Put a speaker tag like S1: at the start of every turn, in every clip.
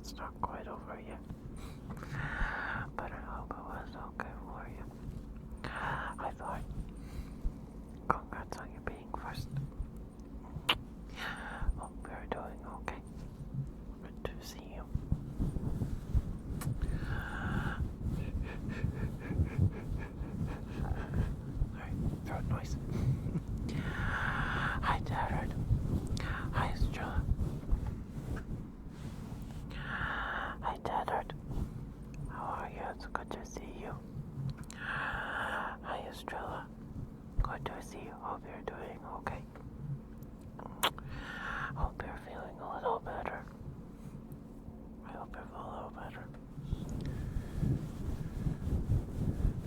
S1: it's not quite over yet. But I hope it was okay for you. I thought, congrats on you being first. Hope you're doing okay. Good to see you. Sorry, throat noise. Hi, Jared. Hi, Estrella. Hi, Jared. How are you? It's good to see you. Hi, Estrella. Good to see you. Hope you're doing okay. Hope you're feeling a little better. I hope you feel a little better.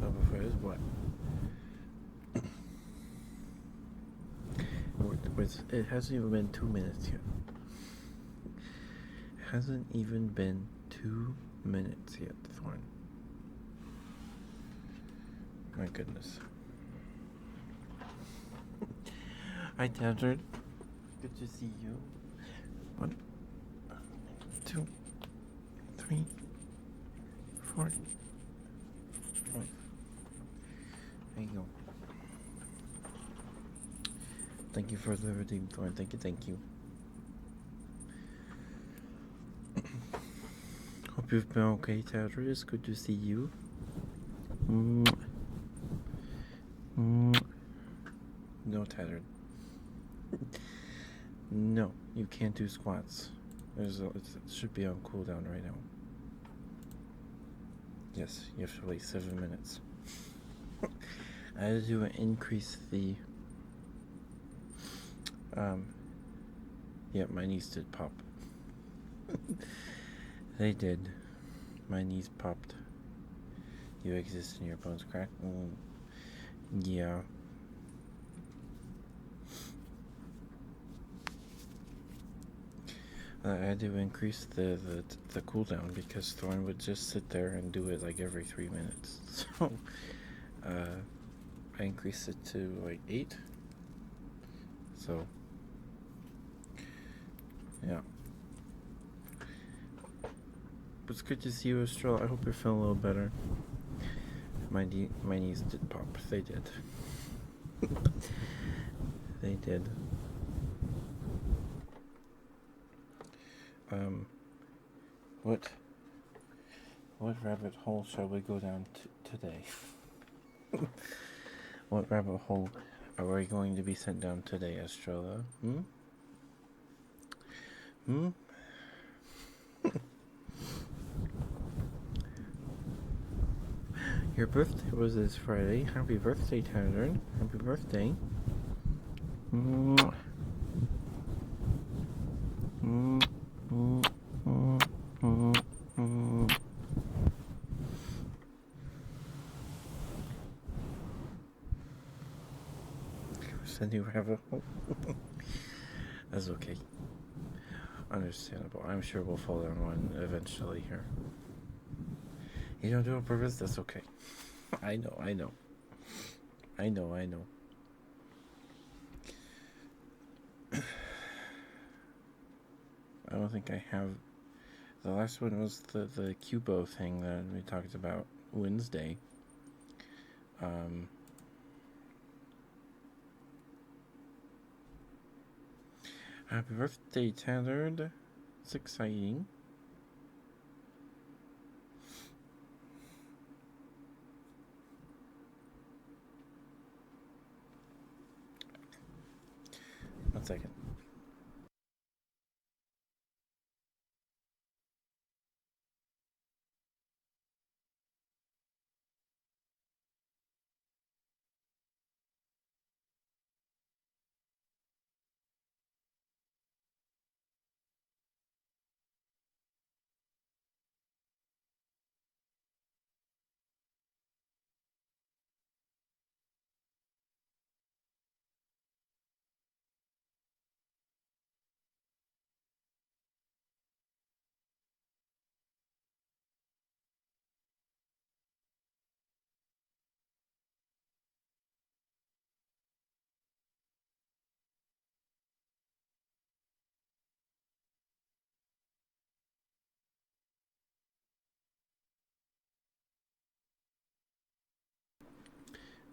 S1: But before this, what? It hasn't even been 2 minutes yet. It hasn't even been 2 minutes yet, Thorn. My goodness. Hi, Tadrid. Good to see you. 1, 2, 3, 4, 5. There you go. Thank you for the redeem, Thorn. Thank you. Hope you've been okay, Tadrid. It's good to see you. No, Tadrid. No, you can't do squats. It should be on cooldown right now. Yes, you have to wait 7 minutes. I had to increase the... Yeah, my knees did pop. They did. My knees popped. You exist and your bones crack? Yeah. I had to increase the cooldown because Thorn would just sit there and do it like every 3 minutes. So, I increased it to like 8. So, yeah. It's good to see you, Estrella. I hope you're feeling a little better. My knees did pop. They did. They did. What rabbit hole shall we go down today? What rabbit hole are we going to be sent down today, Estrella? Your birthday was this Friday. Happy birthday, Tanner. Happy birthday. Send you rabbit hole. That's okay. Understandable. I'm sure we'll fall down one eventually here. You don't do it on purpose? That's okay. I know. I don't think I have. The last one was the Cubo thing that we talked about Wednesday. Happy birthday, Tannerd. It's exciting. One second.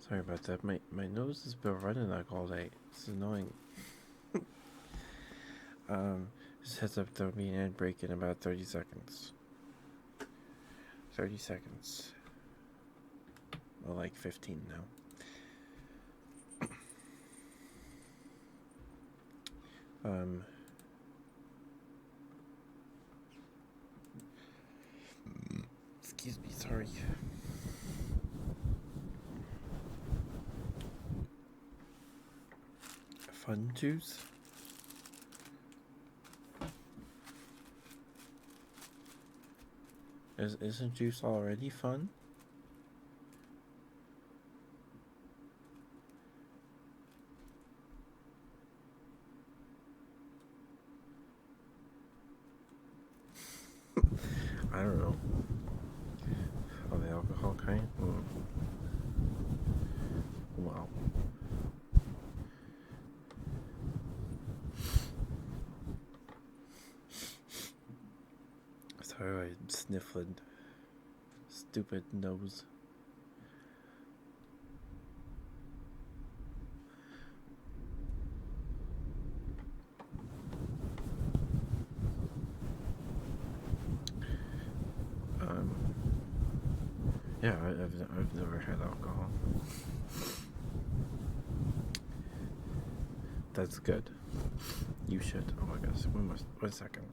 S1: Sorry about that. My nose has been running like all day. It's annoying. Just heads up, there'll be an ad break in about 30 seconds. 30 seconds. Well, like 15 now. Excuse me, sorry. Fun juice? Isn't juice already fun? I don't know. Oh, the alcohol kind? Wow. Sorry, I'm sniffling. Stupid nose. Yeah, I've never had alcohol. That's good. You should. Oh my gosh. 1 second.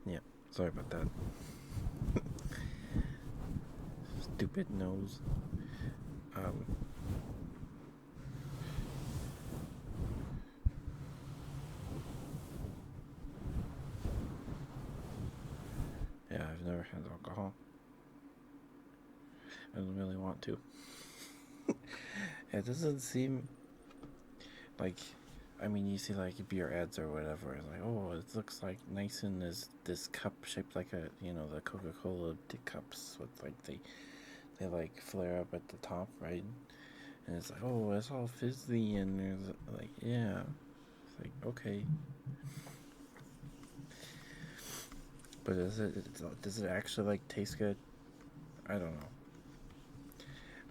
S1: Yeah, sorry about that. Stupid nose. Yeah, I've never had alcohol. I don't really want to. It doesn't seem like, I mean, you see like beer ads or whatever. It's like, oh, it looks like nice in this cup shaped like a, the Coca-Cola cups with like they like flare up at the top, right? And it's like, oh, it's all fizzy, and there's like, yeah, it's like, okay, but does it actually like taste good? I don't know.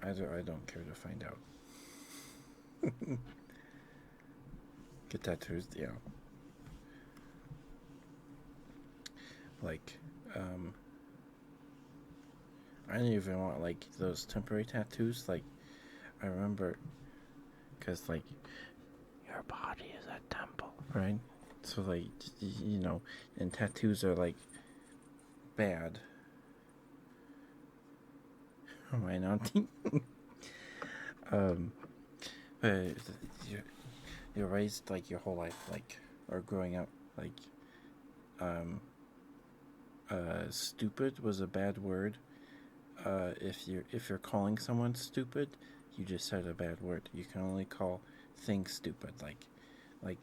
S1: I don't care to find out. Get tattoos, yeah. Like, I didn't even want like those temporary tattoos. Like, I remember, cause like your body is a temple, right? So like, and tattoos are like bad. Am I not? um, but you're raised like your whole life, like, or growing up, like, um, stupid was a bad word. If you're calling someone stupid, you just said a bad word. You can only call things stupid, like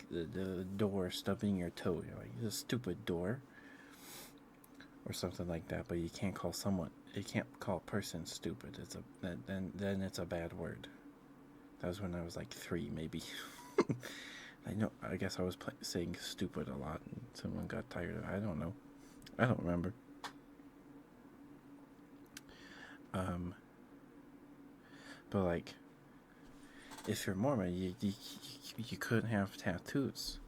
S1: the door stubbing your toe. You're like, it's a stupid door, or something like that. But you can't call someone. You can't call a person stupid. Then it's a bad word. That was when I was like 3, maybe. I know. I guess I was saying stupid a lot, and someone got tired of it. I don't know. I don't remember. But like, if you're Mormon, you couldn't have tattoos.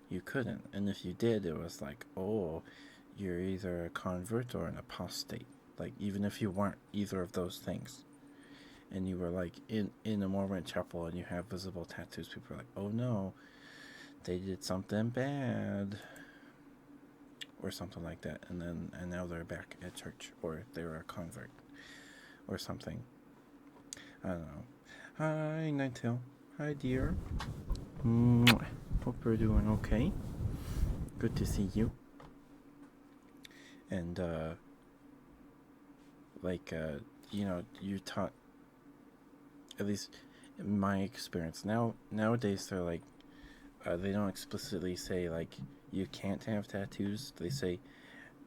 S1: You couldn't, and if you did, it was like, oh, you're either a convert or an apostate. Like, even if you weren't either of those things, and you were like in a Mormon chapel and you have visible tattoos, people are like, oh no, they did something bad, or something like that, and now they're back at church, or they were a convert, or something. I don't know. Hi, Nighttail. Hi, dear. Hope you're doing okay. Good to see you. And like, you're taught, at least in my experience, nowadays they're like, they don't explicitly say like you can't have tattoos. They say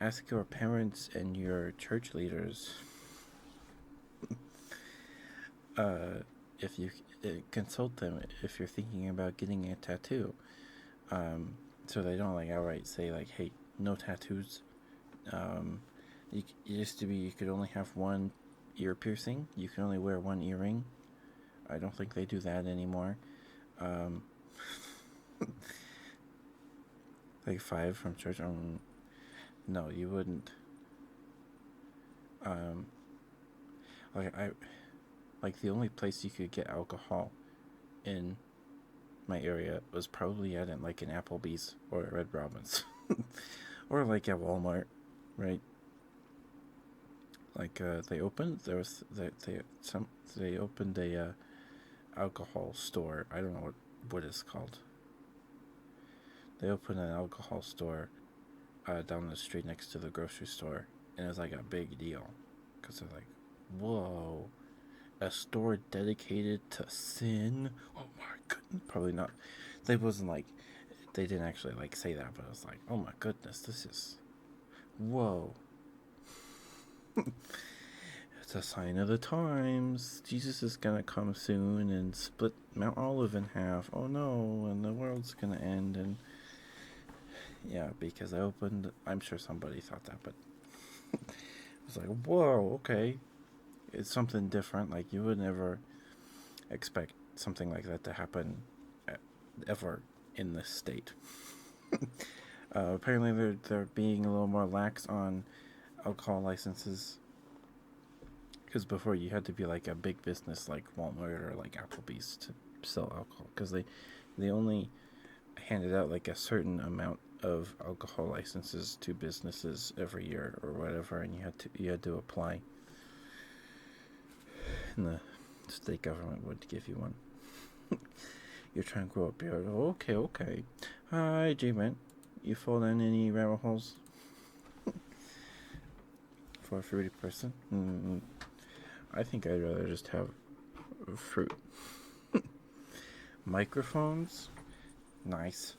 S1: ask your parents and your church leaders uh, if you consult them if you're thinking about getting a tattoo. So they don't like outright say like, hey, no tattoos. Um, it used to be you could only have one ear piercing. You can only wear one earring. I don't think they do that anymore. Um, like five from church. No, you wouldn't. Um, like I like the only place you could get alcohol in my area was probably at like an Applebee's or a Red Robin's or like at Walmart, right? Like they opened there was they opened a alcohol store. I don't know what it's called. They opened an alcohol store down the street next to the grocery store, and it was like a big deal because they're like, whoa, a store dedicated to sin. Oh my goodness, probably not. They wasn't like they didn't actually like say that, but it was like, oh my goodness, this is whoa. It's a sign of the times. Jesus is gonna come soon and split Mount Olive in half. Oh no, and the world's gonna end. And yeah, because I opened. I'm sure somebody thought that, but it was like, whoa, okay, it's something different. Like you would never expect something like that to happen ever in this state. Apparently, they're being a little more lax on alcohol licenses because before you had to be like a big business like Walmart or like Applebee's to sell alcohol because they only handed out like a certain amount of alcohol licenses to businesses every year or whatever, and you had to apply, and the state government would give you one. You're trying to grow a beard. Okay, okay. Hi, J-Man. You fall down any rabbit holes for a fruity person? I think I'd rather just have fruit. Microphones? Nice.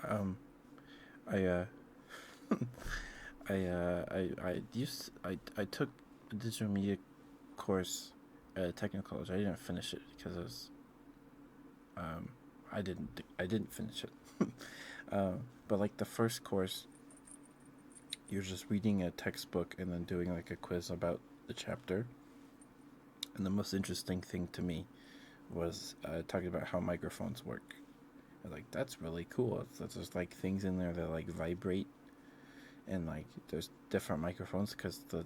S1: I I took a digital media course at technical college. I didn't finish it because it was I didn't finish it. But like the first course, you're just reading a textbook and then doing like a quiz about the chapter. And the most interesting thing to me was talking about how microphones work. I was like, that's really cool. It's just like things in there that like vibrate, and like there's different microphones because the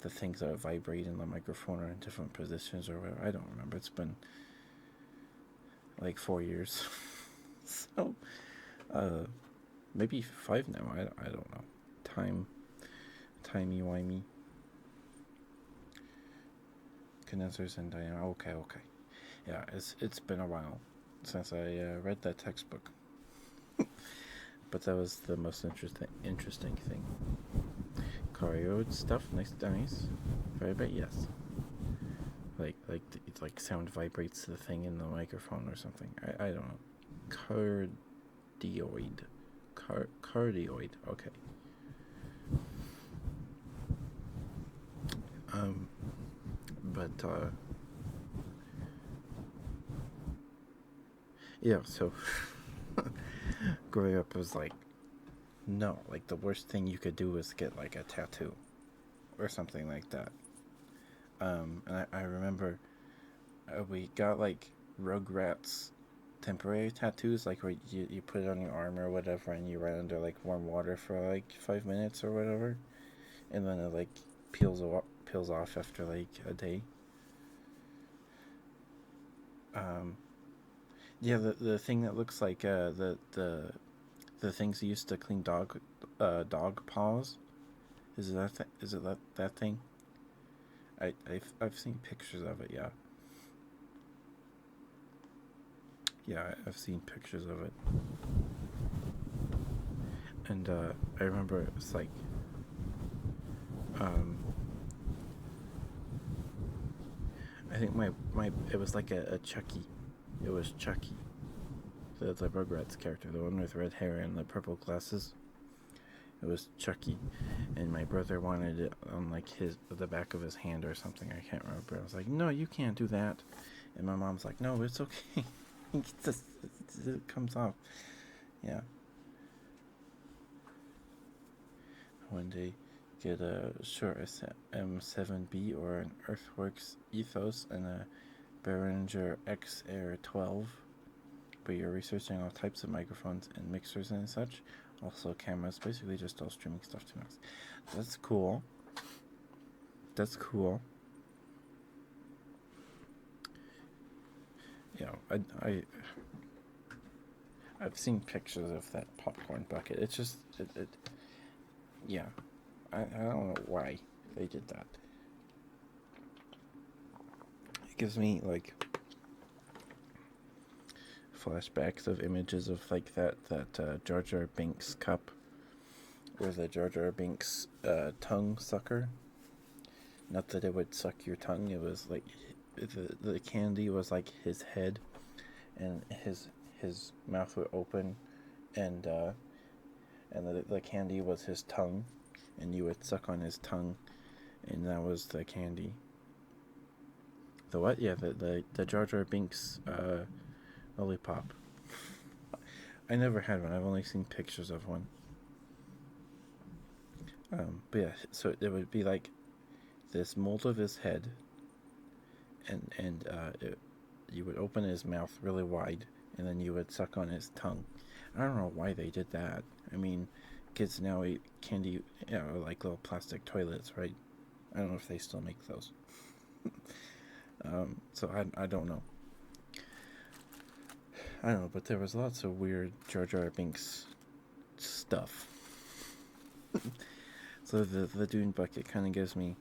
S1: things that vibrate in the microphone are in different positions or whatever. I don't remember. It's been like 4 years. So maybe 5 now. I don't know. Timey-wimey. Condensers and dynamo. Okay. Yeah, it's been a while since I read that textbook. But that was the most interesting thing. Cardioid stuff, nice. Vibrate, yes. Like it's like sound vibrates the thing in the microphone or something. I don't know. Cardioid. Okay. But yeah. So growing up was like, no, like the worst thing you could do was get like a tattoo or something like that. And I remember we got like Rugrats temporary tattoos, like where you put it on your arm or whatever, and you run under like warm water for like 5 minutes or whatever, and then it like peels off after like a day. Um, yeah, the thing that looks like the things you used to clean dog paws. Is it that thing? I've seen pictures of it. Yeah. Yeah, I've seen pictures of it, and I remember it was like, um, I think it was like a Chucky. It was Chucky. So the Rugrats character, the one with red hair and the purple glasses. It was Chucky, and my brother wanted it on like the back of his hand or something. I can't remember. I was like, no, you can't do that. And my mom's like, no, it's okay. It comes off. Yeah. One day, get a Shure M7B or an Earthworks Ethos and a Behringer XR 12. But you're researching all types of microphones and mixers and such. Also cameras, basically just all streaming stuff to us. That's cool. That's cool. You know, I've seen pictures of that popcorn bucket. It's just yeah. I don't know why they did that. It gives me like flashbacks of images of like that Jar Jar Binks cup, or the Jar Jar Binks tongue sucker. Not that it would suck your tongue. It was like the candy was like his head, and his mouth would open, and the candy was his tongue, and you would suck on his tongue, and that was the candy. The what? Yeah, the Jar Jar Binks lollipop. I never had one. I've only seen pictures of one. But yeah, so it would be like this mold of his head, and you would open his mouth really wide, and then you would suck on his tongue. I don't know why they did that. I mean, kids now eat candy, like little plastic toilets, right? I don't know if they still make those. So I don't know. I don't know, but there was lots of weird Jar Jar Binks stuff. So the Dune bucket kind of gives me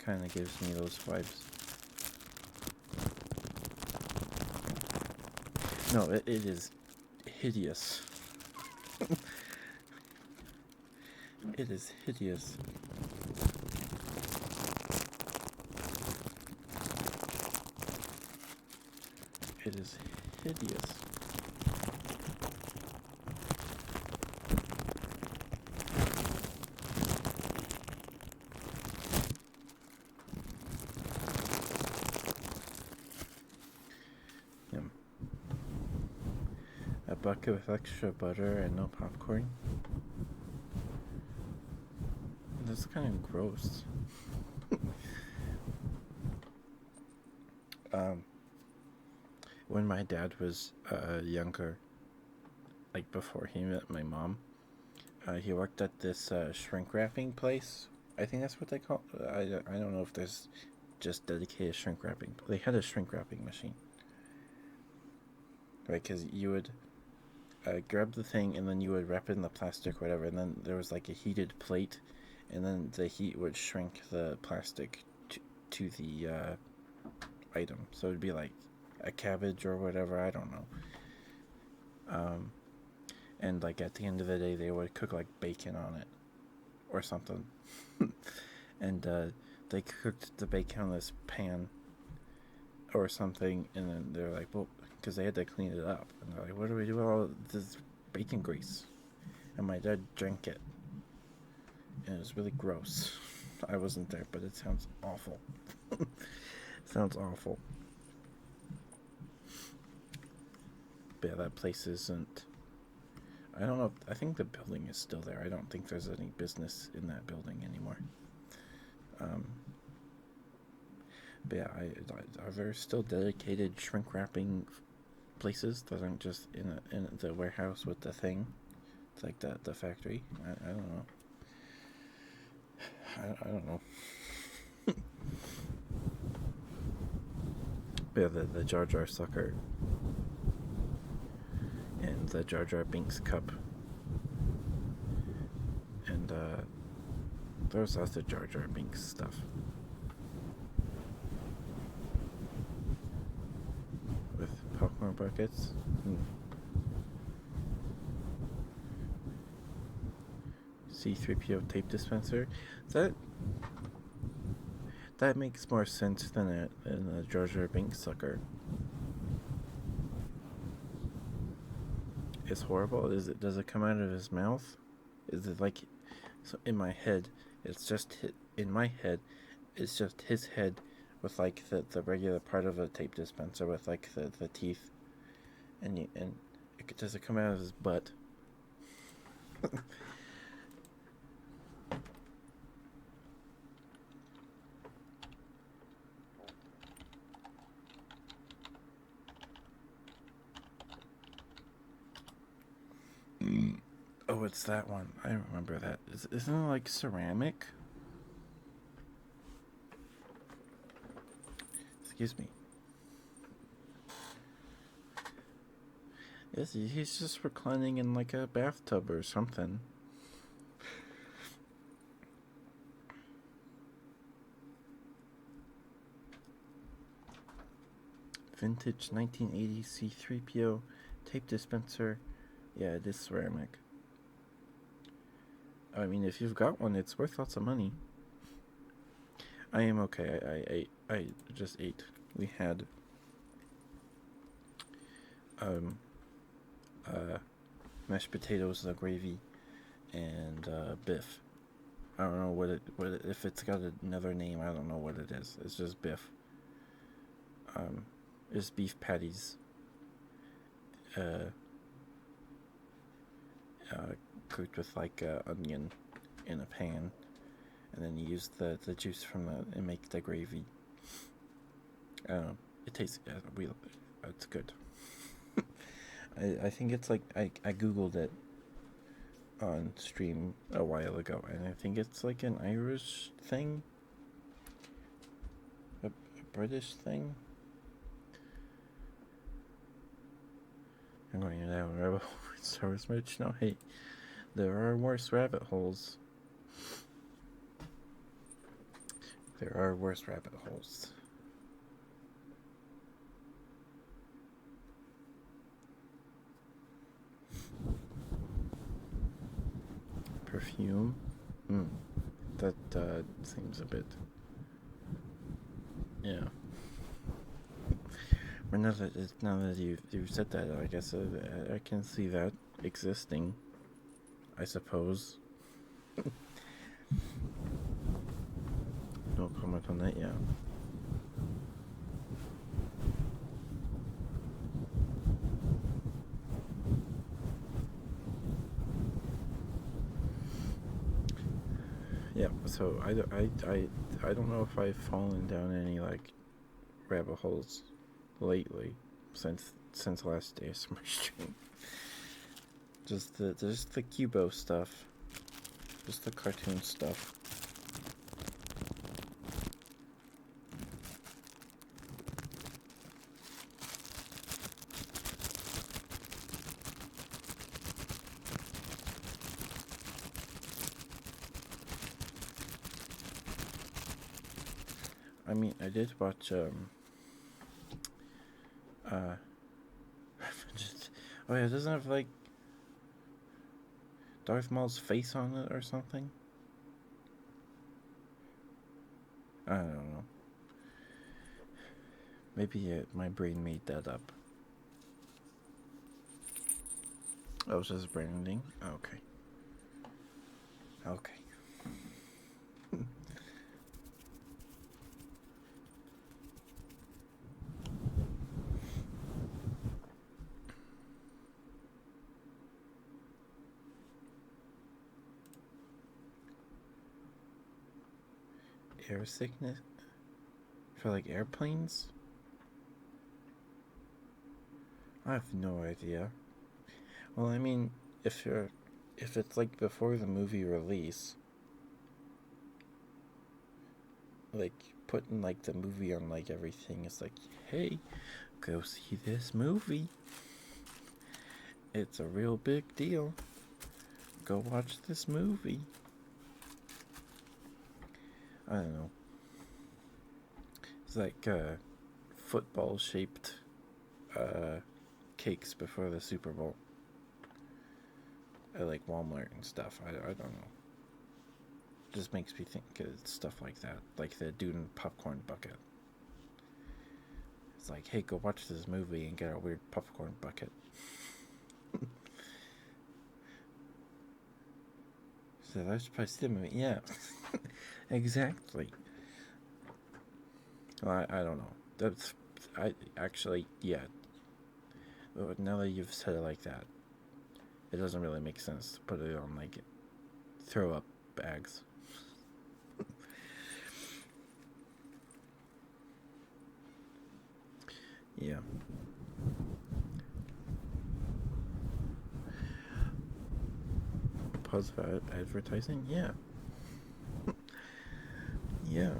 S1: those vibes. No, it is hideous. It is hideous. It is hideous. A bucket with extra butter and no popcorn. That's kind of gross. When my dad was younger, like before he met my mom, he worked at this shrink wrapping place. I think that's what they call it. I don't know if there's just dedicated shrink wrapping. They had a shrink wrapping machine. Right, because you would grab the thing and then you would wrap it in the plastic or whatever, and then there was like a heated plate, and then the heat would shrink the plastic to the item. So it'd be like a cabbage or whatever, I don't know. And like at the end of the day, they would cook like bacon on it or something. And they cooked the bacon on this pan or something, and then they're like, well, because they had to clean it up, and they're like, what do we do with all this bacon grease? And my dad drank it, and it was really gross. I wasn't there, but it sounds awful. Sounds awful. But yeah, that place isn't. I don't know. I think the building is still there. I don't think there's any business in that building anymore. But yeah, are there still dedicated shrink wrapping places that aren't just in the warehouse with the thing? It's like the factory. I don't know. I don't know. But yeah, the Jar Jar sucker and the Jar Jar Binks cup, and there's lots of Jar Jar Binks stuff. With popcorn buckets. C3PO tape dispenser. Is that That makes more sense than a Jar Jar Binks sucker. It's horrible. Is it? Does it come out of his mouth? Is it like? So in my head, it's just in my head, it's just his head with like the regular part of a tape dispenser with like the teeth, and does it come out of his butt? Oh, it's that one. I remember that. Isn't it like ceramic? Excuse me. Yes, he's just reclining in like a bathtub or something. Vintage 1980 C3PO tape dispenser. Yeah, it is ceramic. I mean, if you've got one, it's worth lots of money. I am okay. I just ate. We had um mashed potatoes, the gravy, and biff. I don't know if it's got another name. I don't know what it is. It's just biff. Um, it's beef patties. Uh, Cooked with like onion in a pan, and then you use the juice from that and make the gravy. It tastes it's good. I think it's like I googled it on stream a while ago, and I think it's like an Irish thing, a British thing. I'm going down rabbit hole with Star Wars merch. No, hey, there are worse rabbit holes. There are worse rabbit holes. Perfume? That seems a bit. Yeah. But now that you've said that, I guess I can see that existing. I suppose. No comment on that yet. Yeah, so I don't know if I've fallen down any like rabbit holes lately since last day's stream. Just the Cubo stuff, just the cartoon stuff. I mean, I did watch just, oh yeah, doesn't have like Darth Maul's face on it or something? I don't know. Maybe my brain made that up. Oh, it's just branding? Okay. Okay. Air sickness? For like airplanes? I have no idea. Well, I mean, if it's like before the movie release, like putting like the movie on like everything is like, hey, go see this movie. It's a real big deal. Go watch this movie. I don't know. It's like football shaped cakes before the Super Bowl. I like Walmart and stuff. I don't know. just makes me think of stuff like that, like the dude in the popcorn bucket. It's like, hey, go watch this movie and get a weird popcorn bucket. So I should probably see the movie. Yeah, exactly. Well, I don't know. That's I actually yeah. Now that you've said it like that, it doesn't really make sense to put it on like throw up bags. Yeah. Positive advertising? Yeah. Yeah.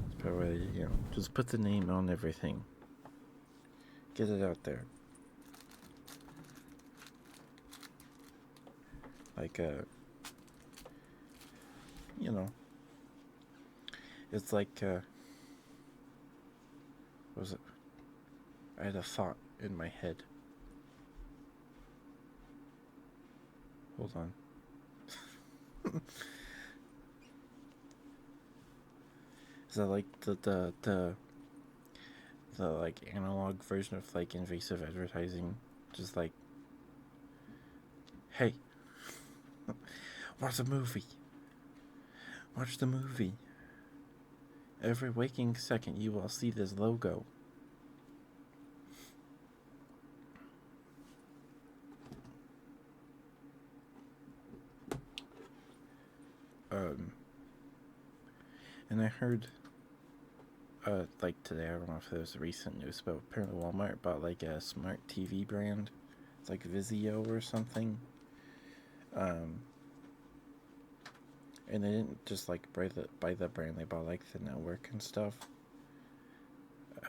S1: It's probably, just put the name on everything. Get it out there. Like, you know, it's like, what was it? I had a thought in my head. Hold on. Is that like the like analog version of like invasive advertising? Just like, hey, watch the movie. Watch the movie. Every waking second you will see this logo. And I heard, like today, I don't know if it was recent news, but apparently Walmart bought like a smart TV brand. It's like Vizio or something. Um, and they didn't just like buy the brand; they bought like the network and stuff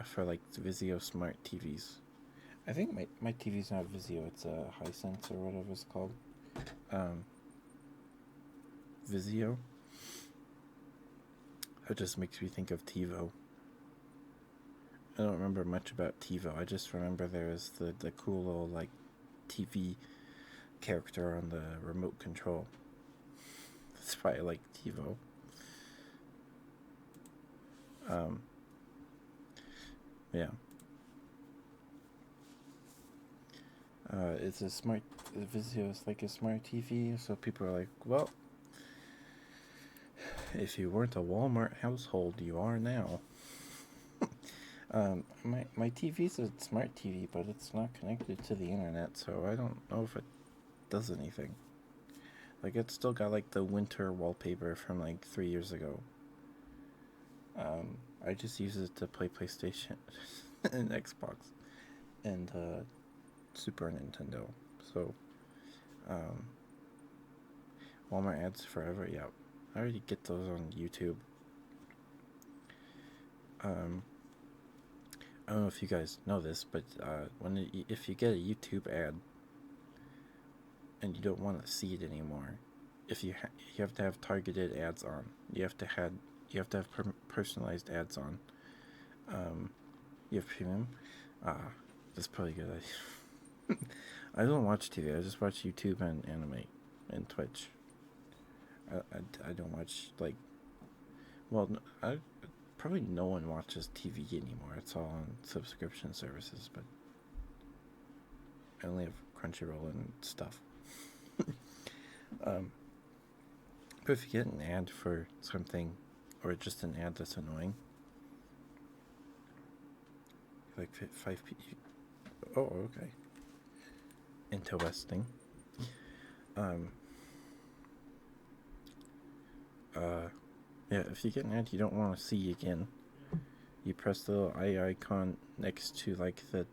S1: for like the Vizio smart TVs. I think my TV's not Vizio; it's a Hisense or whatever it's called. Um, Vizio. That just makes me think of TiVo. I don't remember much about TiVo. I just remember there was the cool little like TV character on the remote control. That's why I like TiVo. Yeah. It's a smart Vizio is like a smart TV, so people are like, well, if you weren't a Walmart household, you are now. My TV's a smart TV, but it's not connected to the internet, so I don't know if it does anything. Like, it's still got like the winter wallpaper from like 3 years ago. I just use it to play PlayStation and Xbox and Super Nintendo. So, um, Walmart ads forever. Yeah, I already get those on YouTube. I don't know if you guys know this, but if you get a YouTube ad and you don't want to see it anymore, if you have to have targeted ads on, you have to have personalized ads on. You have premium. That's probably a good idea. I don't watch TV. I just watch YouTube and anime and Twitch. I don't watch like, well, I probably no one watches TV anymore. It's all on subscription services, but I only have Crunchyroll and stuff. But if you get an ad for something, or just an ad that's annoying, like 5 p. Oh, okay. Interesting. Yeah, if you get an ad you don't want to see again, you press the little eye icon next to like the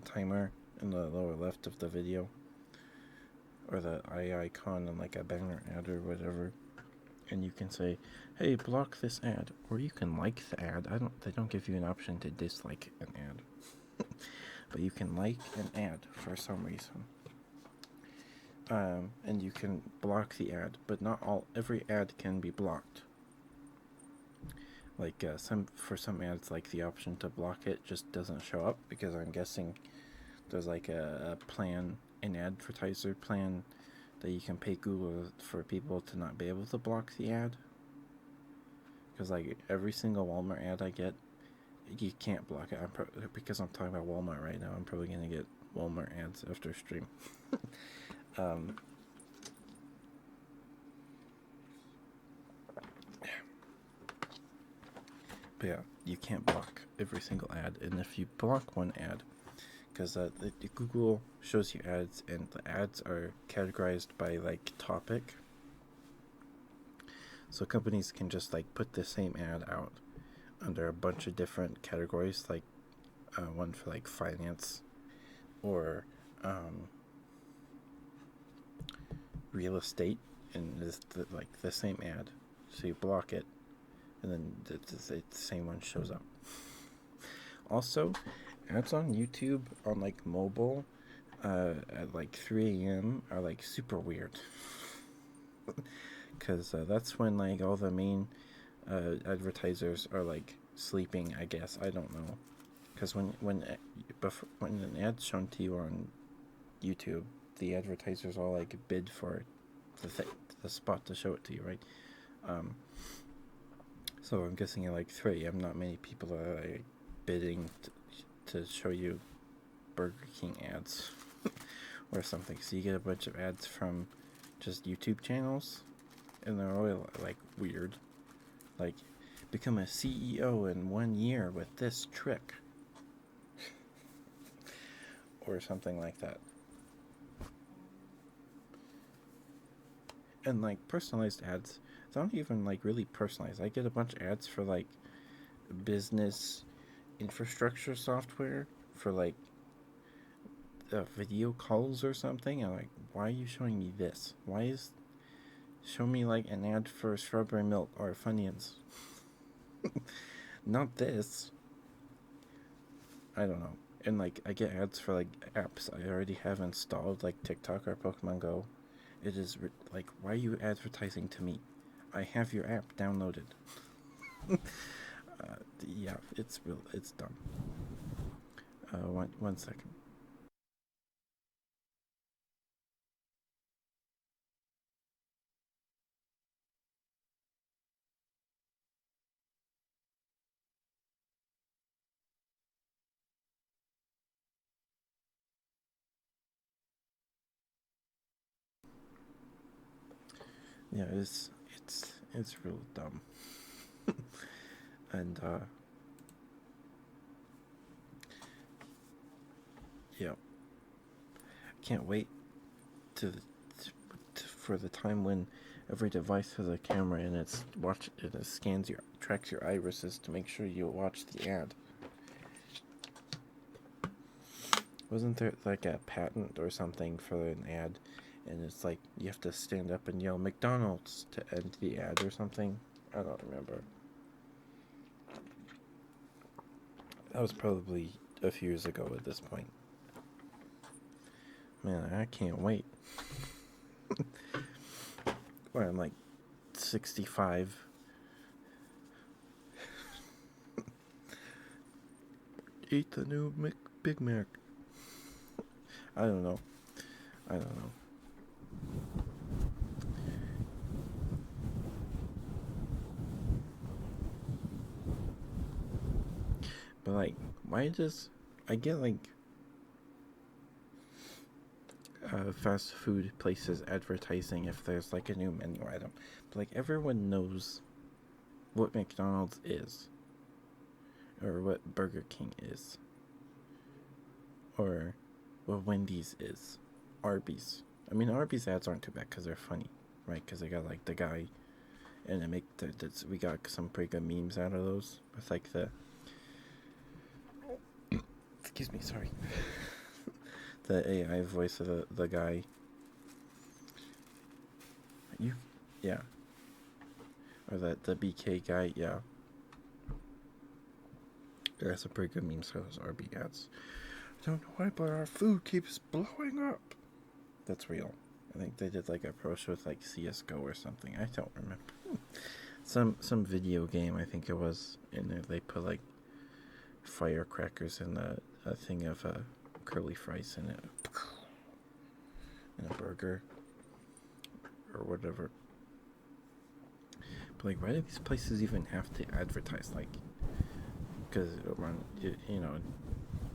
S1: timer in the lower left of the video, or the eye icon on like a banner ad or whatever, and you can say, "Hey, block this ad," or you can like the ad. They don't give you an option to dislike an ad, but you can like an ad for some reason. And you can block the ad, but not every ad can be blocked. Like for some ads, like the option to block it just doesn't show up, because I'm guessing There's like a plan, an advertiser plan that you can pay Google for people to not be able to block the ad. Because like every single Walmart ad I get, you can't block it. Because I'm talking about Walmart right now. I'm probably gonna get Walmart ads after stream. um, but yeah, you can't block every single ad, and if you block one ad, because the Google shows you ads, and the ads are categorized by like topic, so companies can just like put the same ad out under a bunch of different categories, like one for like finance or real estate, and it's like the same ad. So you block it, and then the same one shows up. Also, ads on YouTube on like mobile at like 3 a.m. are like super weird. Because that's when like all the main advertisers are like sleeping, I guess. I don't know. Because when an ad's shown to you on YouTube, the advertisers all like bid for the spot to show it to you, right? Um, so I'm guessing at like 3 a.m. not many people are like bidding to show you Burger King ads or something. So you get a bunch of ads from just YouTube channels, and they're all like weird, like become a CEO in 1 year with this trick or something like that. And like personalized ads, it's not even like really personalized. I get a bunch of ads for like business infrastructure software for like video calls or something. I'm like, why are you showing me this? Show me like an ad for strawberry milk or Funyuns. Not this. I don't know. And like I get ads for like apps I already have installed, like TikTok or Pokemon Go. It is like, why are you advertising to me? I have your app downloaded. Yeah, it's dumb. One second. Yeah, it's real dumb. And yeah, can't wait for the time when every device has a camera and it scans tracks your irises to make sure you watch the ad. Wasn't there like a patent or something for an ad, and it's like you have to stand up and yell McDonald's to end the ad or something? I don't remember. That was probably a few years ago at this point. Man, I can't wait. Where I'm like 65. Eat the new Big Mac. I don't know. I don't know. But like, why does I get like fast food places advertising if there's like a new menu item? But like everyone knows what McDonald's is, or what Burger King is, or what Wendy's is, Arby's. I mean, Arby's ads aren't too bad because they're funny, right? Because they got like the guy, and we got some pretty good memes out of those with like the excuse me, sorry, the AI voice of the guy. Yeah, or the BK guy, yeah. There's some pretty good memes for those RB ads. I don't know why, but our food keeps blowing up. That's real. I think they did like a pro show with like CS:GO or something. I don't remember. Some video game, I think it was. In there they put like firecrackers in a thing of curly fries in it, in a burger or whatever. But like, why do these places even have to advertise? Like, because you know,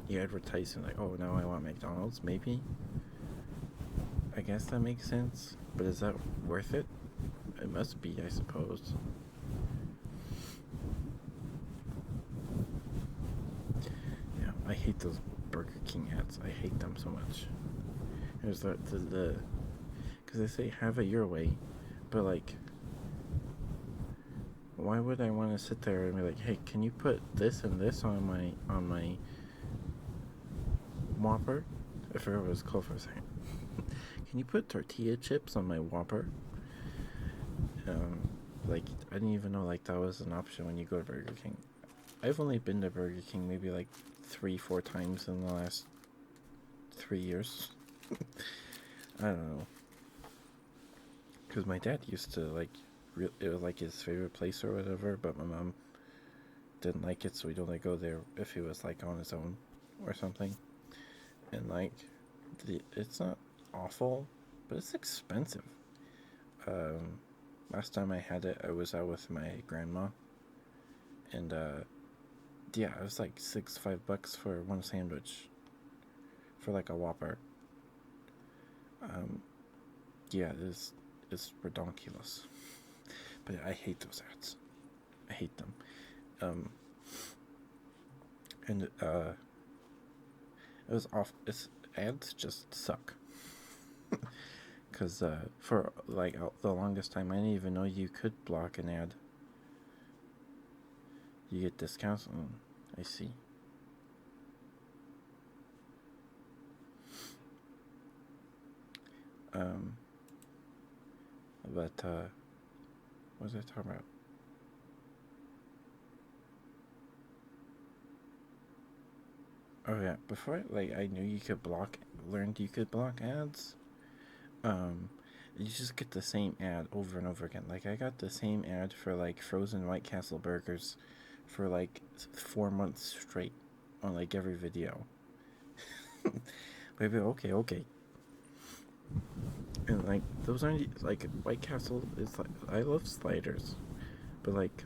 S1: you advertise and like, oh, now I want McDonald's. Maybe. I guess that makes sense. But is that worth it? It must be, I suppose. Yeah, I hate those Burger King ads. I hate them so much. There's the because they say have it your way, but like, why would I want to sit there and be like, hey, can you put this and this on my Whopper? I forgot what it was called for a second. Can you put tortilla chips on my Whopper? Like, I didn't even know like that was an option when you go to Burger King. I've only been to Burger King maybe like 3-4 times in the last 3 years. I don't know. Because my dad used to like, it was like his favorite place or whatever, but my mom didn't like it, so we'd only go there if he was like on his own or something. And like, it's not awful, but it's expensive. Last time I had it, I was out with my grandma, and yeah, it was like $5 for one sandwich, for like a Whopper. Yeah, it's redonkulous. But I hate those ads. I hate them. And it was off. It's ads just suck. Because for like the longest time, I didn't even know you could block an ad. You get discounts. I see. But what was I talking about? Oh yeah, before I knew you could learned you could block ads. You just get the same ad over and over again. Like, I got the same ad for like frozen White Castle burgers for like 4 months straight on like every video. Maybe okay. And like, those aren't like, White Castle is like, I love sliders, but like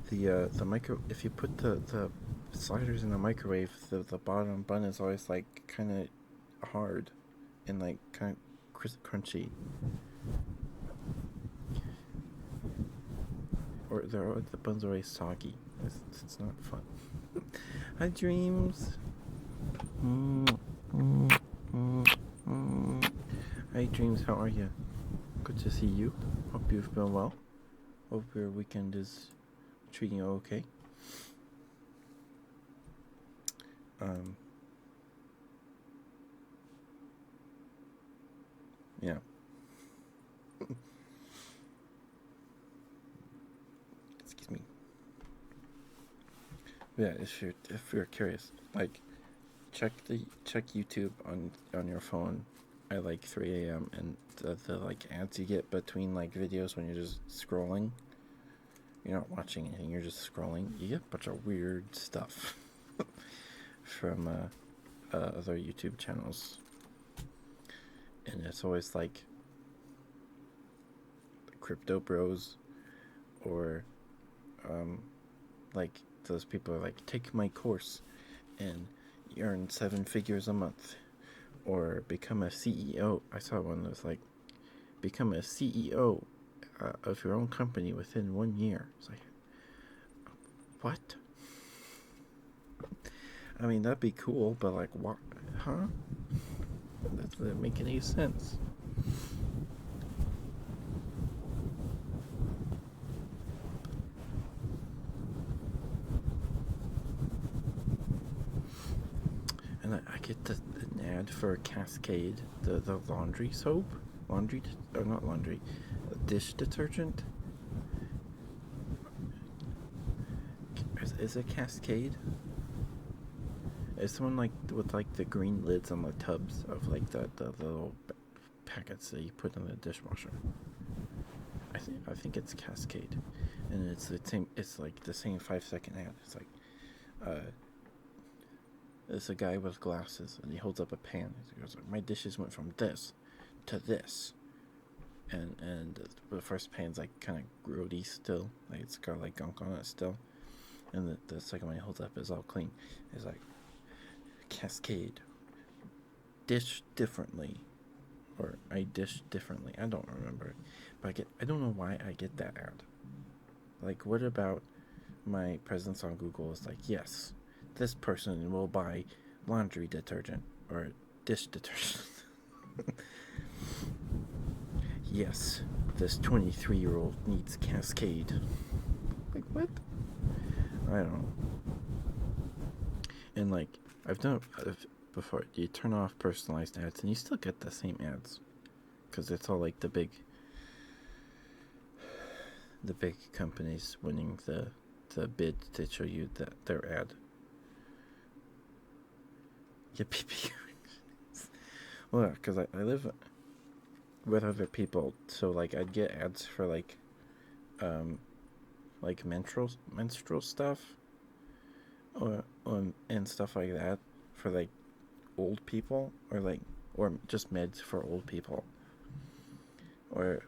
S1: the micro, if you put the sliders in the microwave, the bottom bun is always like kind of hard and like kind of crunchy, or the buns are always soggy. It's not fun. Hi, Dreams. Hi, Dreams. How are you? Good to see you. Hope you've been well. Hope your weekend is treating you okay. Yeah. Excuse me. Yeah, if you're curious, like, check YouTube on your phone at like 3 a.m. and the like ads you get between like videos when you're just scrolling. You're not watching anything, you're just scrolling. You get a bunch of weird stuff from other YouTube channels, and it's always like crypto bros, or like those people are like, take my course and you earn 7 figures a month, or become a CEO. I saw one that was like, become a CEO of your own company within 1 year. It's like, what? I mean, that'd be cool, but like, what? Huh? That doesn't make any sense. And I get an ad for Cascade, the laundry soap, not laundry, dish detergent. Is it Cascade? It's the one like with like the green lids on the tubs of like the little packets that you put in the dishwasher. I think it's Cascade, and it's the same. It's like the same 5-second ad. It's like, It's a guy with glasses, and he holds up a pan. He goes, "My dishes went from this to this," and the first pan's like kind of grody still, like it's got like gunk on it still, and the second one he holds up is all clean. It's like Cascade, dish differently, or I dish differently. I don't remember, but I don't know why I get that ad. Like, what about my presence on Google is like, yes, this person will buy laundry detergent or dish detergent. Yes, this 23-year-old needs Cascade. Like, what? I don't know. And, like, I've done it before. You turn off personalized ads and you still get the same ads. Because it's all, like, the big companies winning the bid to show you their ad. Yippee. Well, because I live with other people, so like I'd get ads for like menstrual stuff, or and stuff like that for like old people, or just meds for old people, or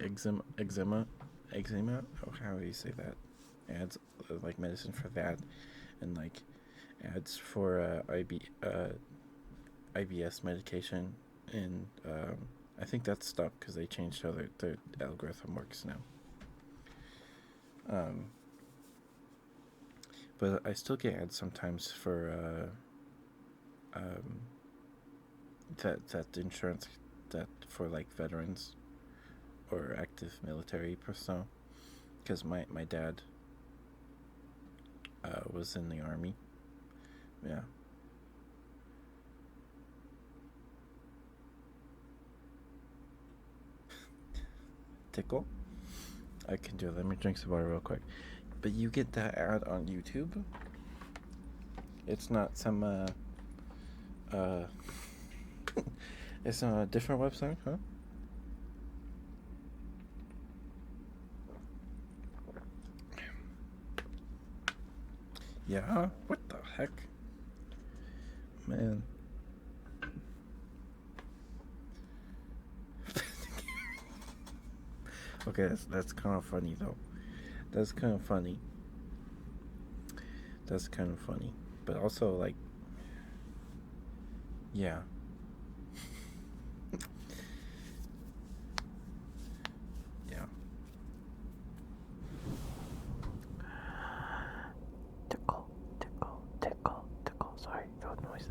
S1: eczema. Oh, how do you say that? Ads like medicine for that, and like ads for IBS medication, and I think that's stopped because they changed how their algorithm works now. But I still get ads sometimes for that insurance that for like veterans or active military personnel, because my dad was in the army. Yeah. Tickle? I can do it. Let me drink some water real quick. But you get that ad on YouTube? It's not some it's on a different website, huh? Yeah, what the heck? Man. Okay, that's kind of funny though. That's kind of funny. But also like, yeah. Yeah. Tickle. Sorry, road noise.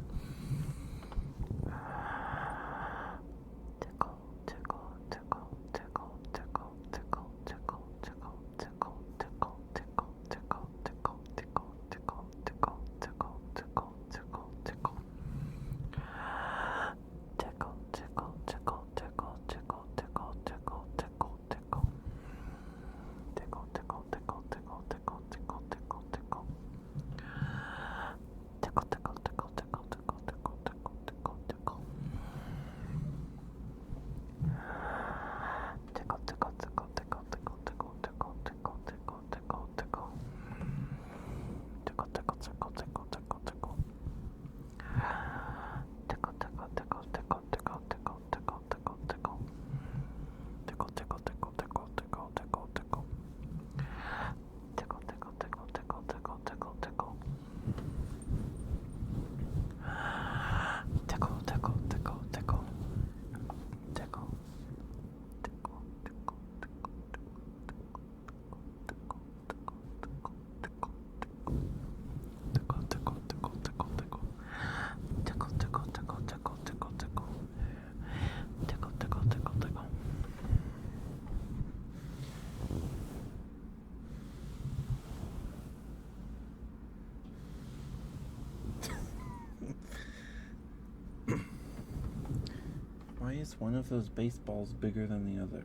S1: Why is one of those baseballs bigger than the other?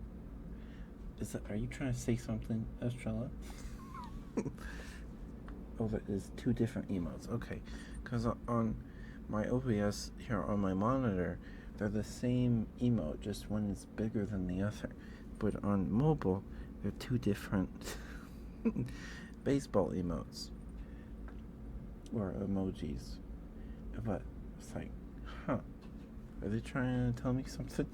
S1: Are you trying to say something, Estrella? Oh, that is two different emotes. Okay, because on my OBS here on my monitor, they're the same emote, just one is bigger than the other. But on mobile, they're two different baseball emotes. or emojis. But it's like, huh? Are they trying to tell me something?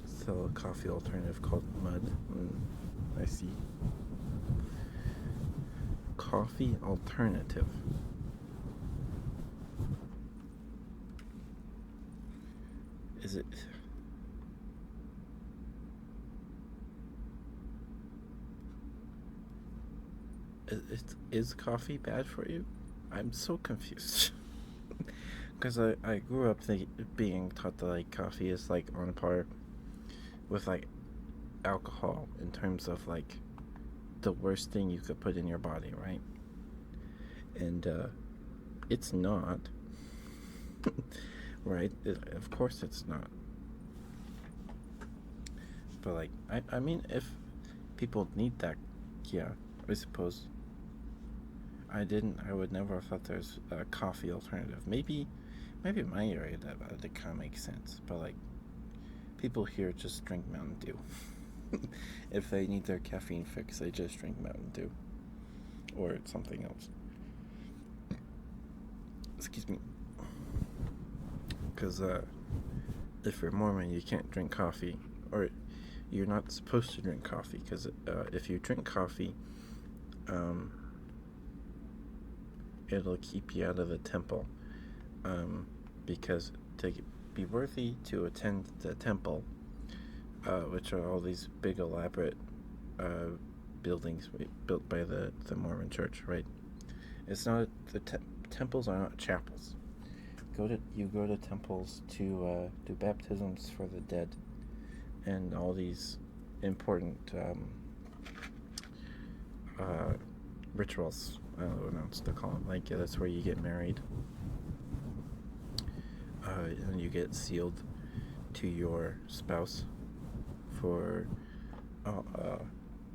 S1: Sell a coffee alternative called Mud. I see. Coffee alternative. Is it? Is coffee bad for you? I'm so confused. Because I grew up being taught that like coffee is like on par with like alcohol in terms of like the worst thing you could put in your body, right? And it's not, right? Of course it's not. But like, I mean, if people need that, yeah, I suppose. I would never have thought there's a coffee alternative. Maybe in my area that kind of makes sense. But like, people here just drink Mountain Dew. If they need their caffeine fix, they just drink Mountain Dew or something else. Excuse me. Because if you're Mormon, you can't drink coffee, or you're not supposed to drink coffee. Because if you drink coffee, um, it'll keep you out of the temple. Because to be worthy to attend the temple, which are all these big elaborate uh, buildings built by the Mormon Church, right? It's not temples are not chapels. You go to temples to do baptisms for the dead and all these important uh, rituals. I don't know what else to call them. Like that's where you get married, and you get sealed to your spouse for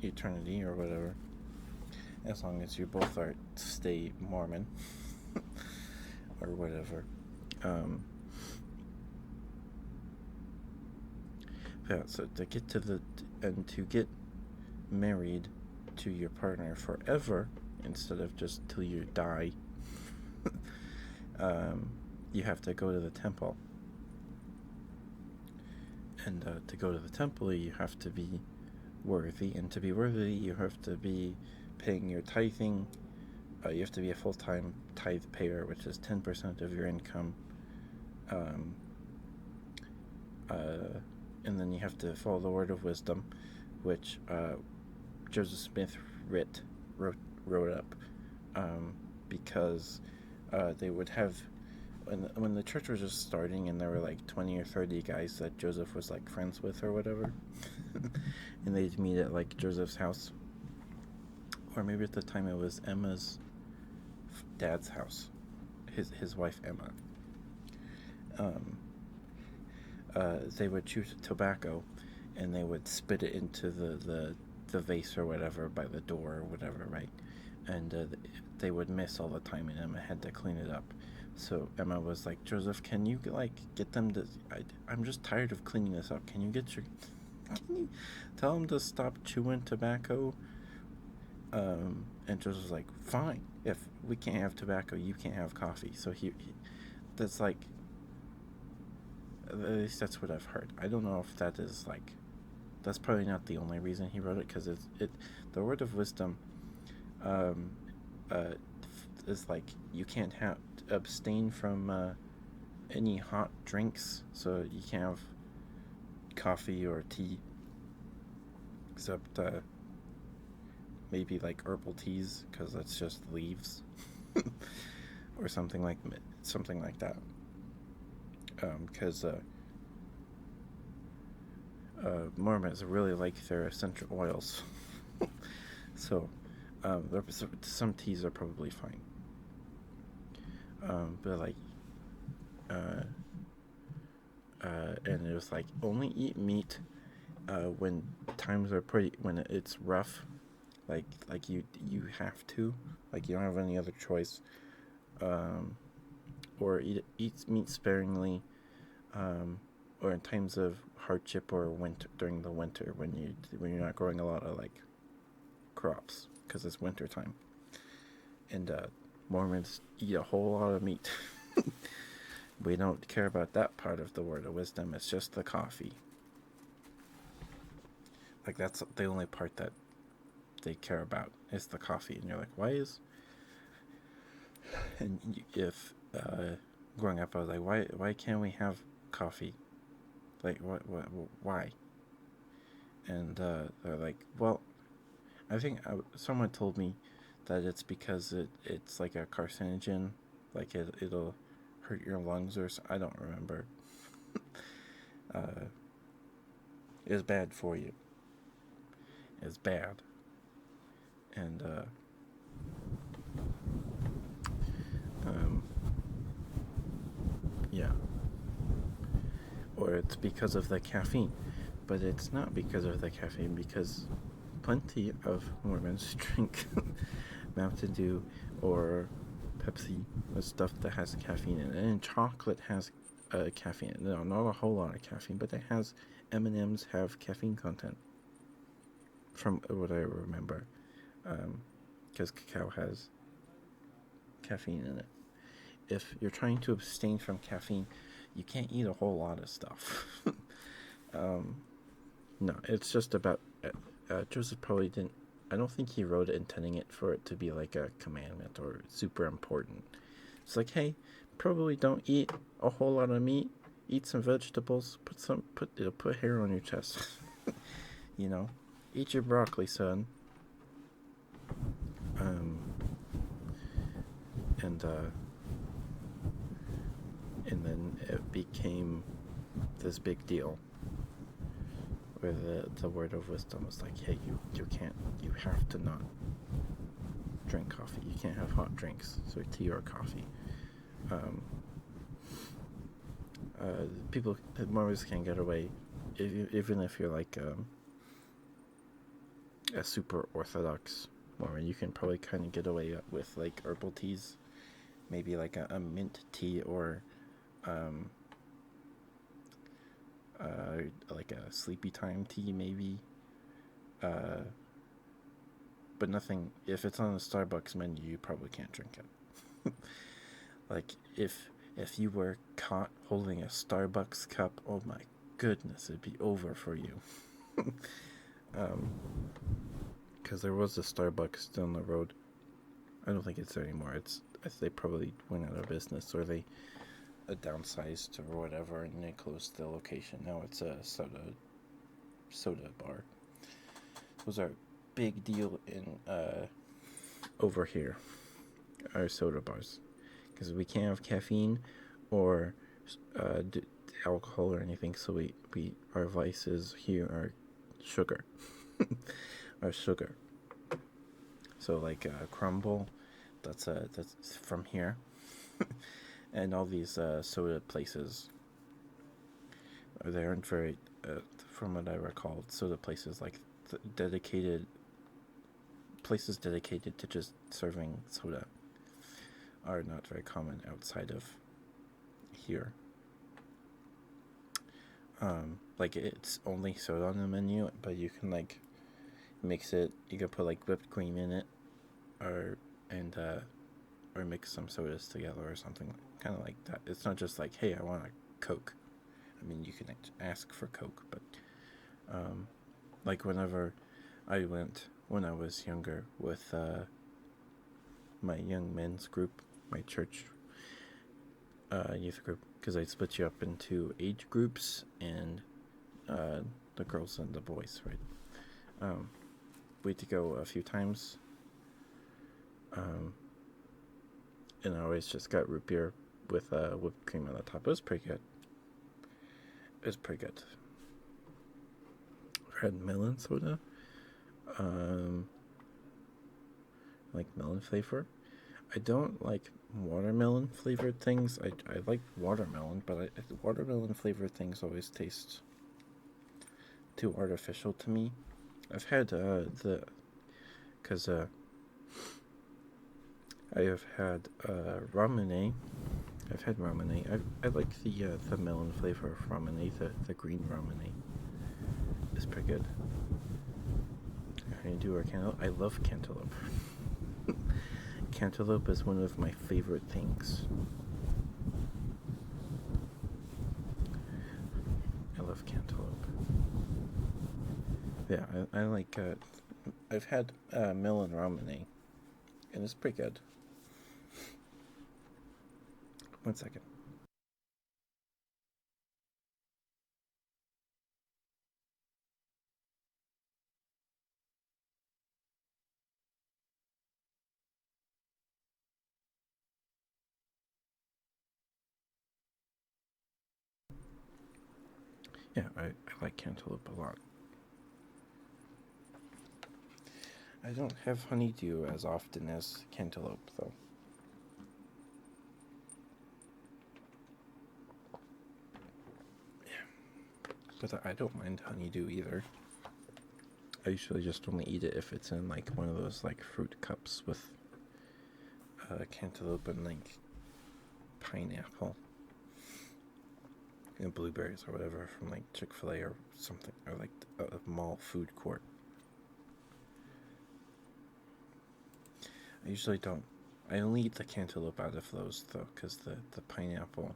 S1: eternity or whatever, as long as you both are stay Mormon or whatever. Um, yeah, so to get married to your partner forever instead of just till you die, you have to go to the temple. And to go to the temple, you have to be worthy, and to be worthy, you have to be paying your tithing. You have to be a full-time tithe payer, which is 10% of your income. Um, and then you have to follow the word of wisdom, which Joseph Smith wrote up, because they would have when the church was just starting and there were like 20 or 30 guys that Joseph was like friends with or whatever, and they'd meet at like Joseph's house, or maybe at the time it was Emma's dad's house, his wife Emma. They would chew tobacco and they would spit it into the vase or whatever by the door or whatever, right? And they would miss all the time, and Emma had to clean it up. So Emma was like, Joseph, can you like get them to? I'm just tired of cleaning this up. Can you tell them to stop chewing tobacco? And Joseph's like, fine. If we can't have tobacco, you can't have coffee. So that's like, at least that's what I've heard. I don't know if that is like, that's probably not the only reason he wrote it, because the word of wisdom, um, is like you can't abstain from any hot drinks, so you can't have coffee or tea, except maybe like herbal teas, because that's just leaves, or something like that. Because Mormons really like their essential oils, so some teas are probably fine. But like, and it was like only eat meat when times are when it's rough, like you have to, like you don't have any other choice, or eat meat sparingly, or in times of hardship or winter, during the winter when you're not growing a lot of like crops because it's winter time. And Mormons eat a whole lot of meat. We don't care about that part of the word of wisdom. It's just the coffee. Like, that's the only part that they care about is the coffee. And you're like, why is... And if growing up, I was like, why can't we have coffee? Like, why? And they're like, well, I think someone told me that it's because it's like a carcinogen, like it'll hurt your lungs or I don't remember. It's bad for you. It's bad. And yeah. Or it's because of the caffeine. But it's not because of the caffeine, because plenty of Mormons drink Mountain Dew or Pepsi with stuff that has caffeine in it. And chocolate has caffeine. No, not a whole lot of caffeine, but it has... M&Ms have caffeine content, from what I remember, because cacao has caffeine in it. If you're trying to abstain from caffeine, you can't eat a whole lot of stuff. No, it's just about... Joseph probably didn't... I don't think he wrote it intending it for it to be like a commandment or super important. It's like, hey, probably don't eat a whole lot of meat. Eat some vegetables. Put hair on your chest. You know, eat your broccoli, son. And then it became this big deal, where the word of wisdom was like, hey, you have to not drink coffee. You can't have hot drinks, so tea or coffee. People, Mormons can get away, even if you're like a super orthodox Mormon, you can probably kind of get away with like herbal teas, maybe like a mint tea or like a sleepy time tea maybe, but nothing. If it's on the Starbucks menu, you probably can't drink it. Like if you were caught holding a Starbucks cup, oh my goodness, it'd be over for you. Because there was a Starbucks down the road. I don't think it's there anymore. They probably went out of business, or they downsized or whatever, and they closed the location. Now it's a soda bar. Those are a big deal in over here. Our soda bars. Because we can't have caffeine or alcohol or anything, so our vices here are sugar. Our sugar. So like Crumble, that's from here, and all these soda places. They aren't very, from what I recall, soda places like places dedicated to just serving soda are not very common outside of here. Like it's only soda on the menu, but you can like mix it. You can put like whipped cream in it, or mix some sodas together or something kind of like that. It's not just like, hey, I want a Coke. I mean, you can ask for Coke, but like whenever I went when I was younger with my young men's group, my church youth group, because I split you up into age groups and the girls and the boys, right? We had to go a few times, and I always just got root beer with whipped cream on the top. It was pretty good. I had melon soda, like melon flavor. I don't like watermelon flavored things. I like watermelon, but watermelon flavored things always taste too artificial to me. I've had I have had ramune. I've had ramune. I like the melon flavor of ramune. The green ramune is pretty good. Honeydew or cantaloupe. I love cantaloupe. Cantaloupe is one of my favorite things. I love cantaloupe. Yeah, I like. I've had melon ramen, and it's pretty good. One second. Yeah, I like cantaloupe a lot. I don't have honeydew as often as cantaloupe, though. But I don't mind honeydew either. I usually just only eat it if it's in like one of those like fruit cups with cantaloupe and like pineapple and blueberries or whatever from like Chick-fil-A or something, or like a mall food court. I usually don't. I only eat the cantaloupe out of those though, because the pineapple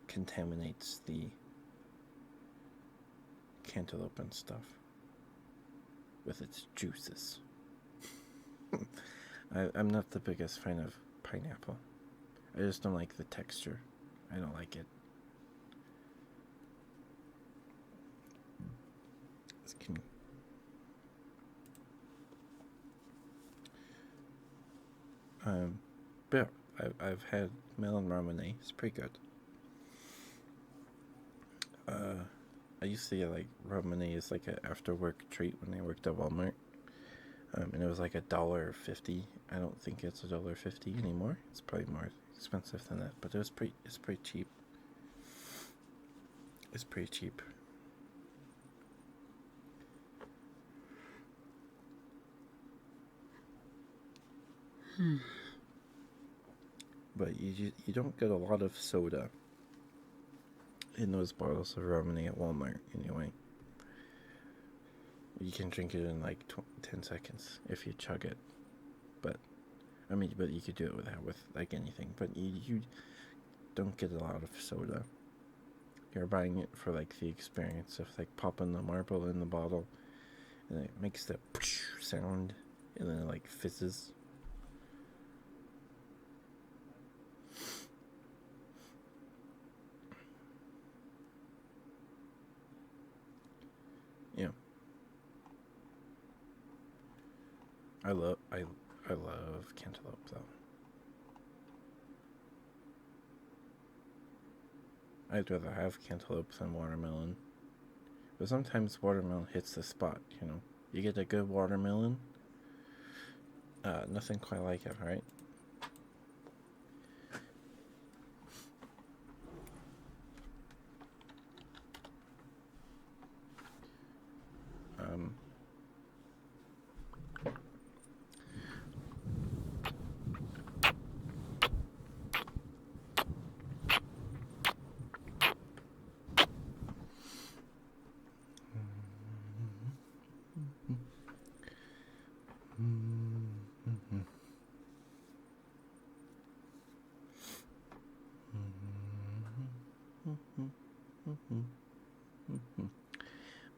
S1: contaminates the cantaloupe and stuff with its juices. I'm not the biggest fan of pineapple. I just don't like the texture. I don't like it. Can... But yeah, I've had melon ramen. It's pretty good. I used to get like ramen as like an after work treat when I worked at Walmart. And it was like $1.50. I don't think it's $1.50 anymore. It's probably more expensive than that, but it's pretty cheap. It's pretty cheap. But you don't get a lot of soda in those bottles of ramen at Walmart anyway. You can drink it in like 10 seconds if you chug it. But but you could do it with like anything. But you don't get a lot of soda. You're buying it for like the experience of like popping the marble in the bottle, and it makes the sound, and then it like fizzes. Yeah. I love cantaloupe though. I'd rather have cantaloupe than watermelon. But sometimes watermelon hits the spot, you know. You get a good watermelon, nothing quite like it, right? Um,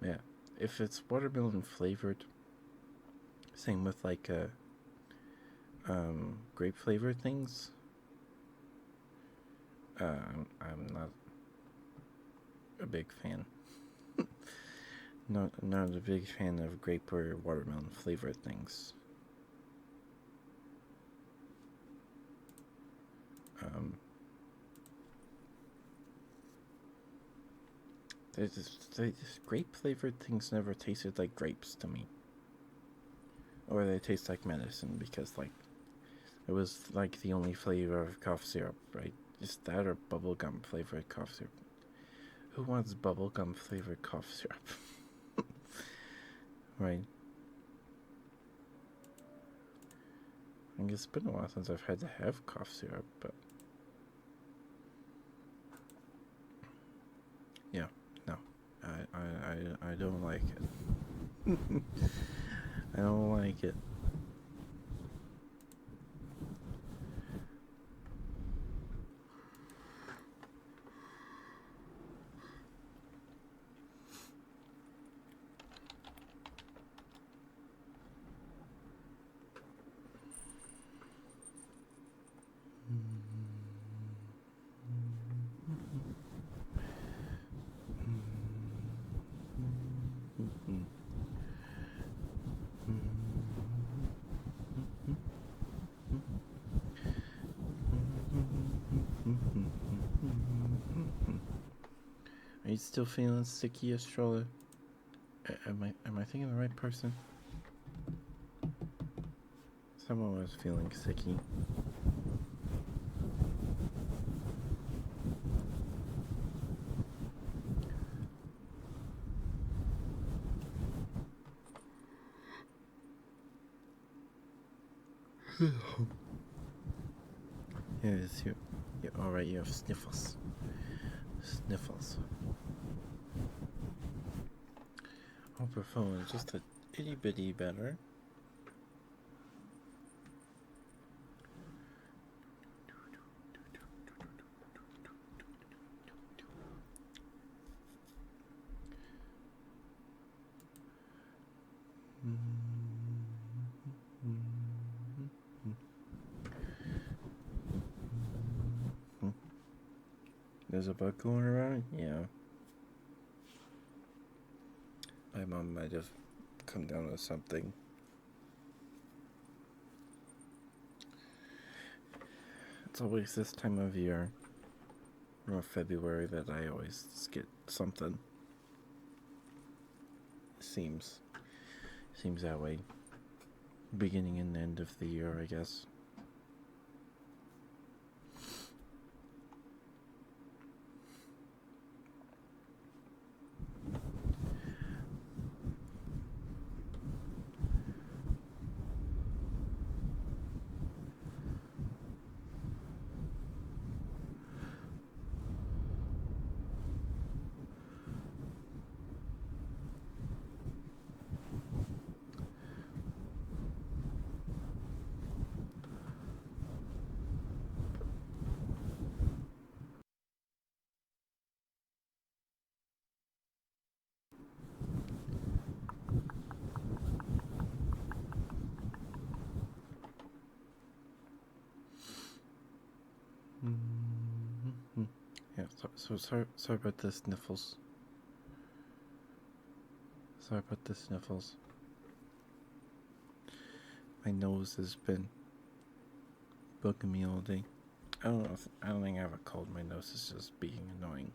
S1: yeah, if it's watermelon flavored, same with like grape flavored things. I'm not a big fan. Not a big fan of grape or watermelon flavored things. Um, grape flavored things never tasted like grapes to me, or they taste like medicine because like it was like the only flavor of cough syrup, right? Just that or bubblegum flavored cough syrup. Who wants bubblegum flavored cough syrup? Right. I think it's been a while since I've had to have cough syrup, but yeah, no, I don't like it. I don't like it. Are you still feeling sticky, Astrola? Am I thinking the right person? Someone was feeling sicky. Yes, you're alright. You have sniffles. Sniffles. Hope your phone is just a itty bitty better. There's a bug going around? Yeah. My mom might have come down with something. It's always this time of year, or February, that I always get something. Seems that way. Beginning and end of the year, I guess. Yeah, sorry about the sniffles. Sorry about the sniffles. My nose has been bugging me all day. I don't think I have a cold. My nose is just being annoying.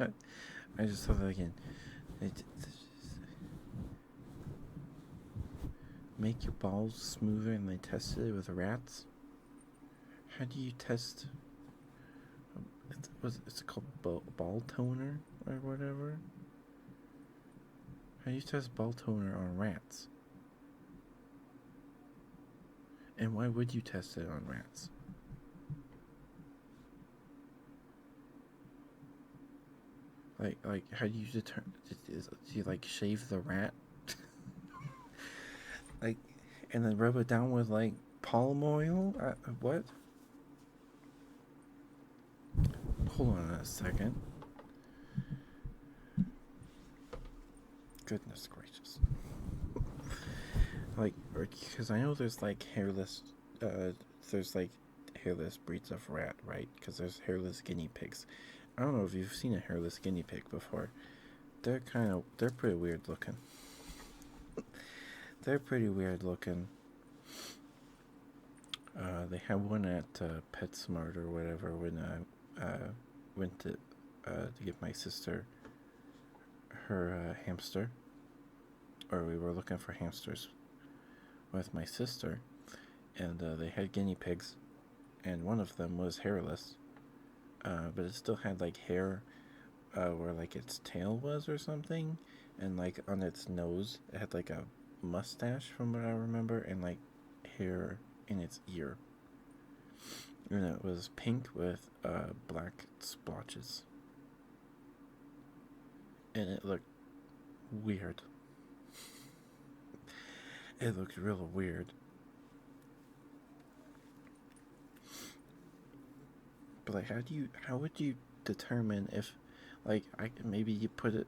S1: I just thought that again. They make your balls smoother and they tested it with rats. How do you test? It's called ball toner or whatever. How do you test ball toner on rats? And why would you test it on rats? Like, how do you determine? Do you like shave the rat, like, and then rub it down with like palm oil? What? Hold on a second. Goodness gracious! Like, because I know there's like hairless. There's like hairless breeds of rat, right? Because there's hairless guinea pigs. I don't know if you've seen a hairless guinea pig before. They're pretty weird looking. They're pretty weird looking. They had one at PetSmart or whatever when I went to get my sister her hamster, or we were looking for hamsters with my sister, and they had guinea pigs, and one of them was hairless, but it still had like hair where like its tail was or something, and like on its nose it had like a mustache from what I remember, and like hair in its ear, and it was pink with black splotches, and it looked weird. It looked real weird. But like, how would you determine if, like, maybe you put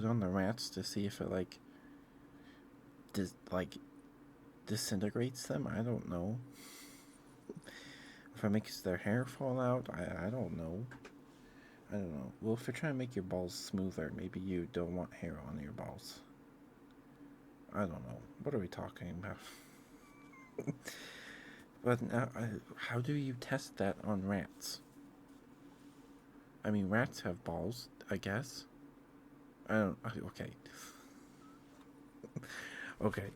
S1: on the rats to see if it like disintegrates them? I don't know. If it makes their hair fall out, I don't know. I don't know. Well, if you're trying to make your balls smoother, maybe you don't want hair on your balls. I don't know. What are we talking about? But now, how do you test that on rats? I mean, rats have balls, I guess. I don't. Okay. Okay.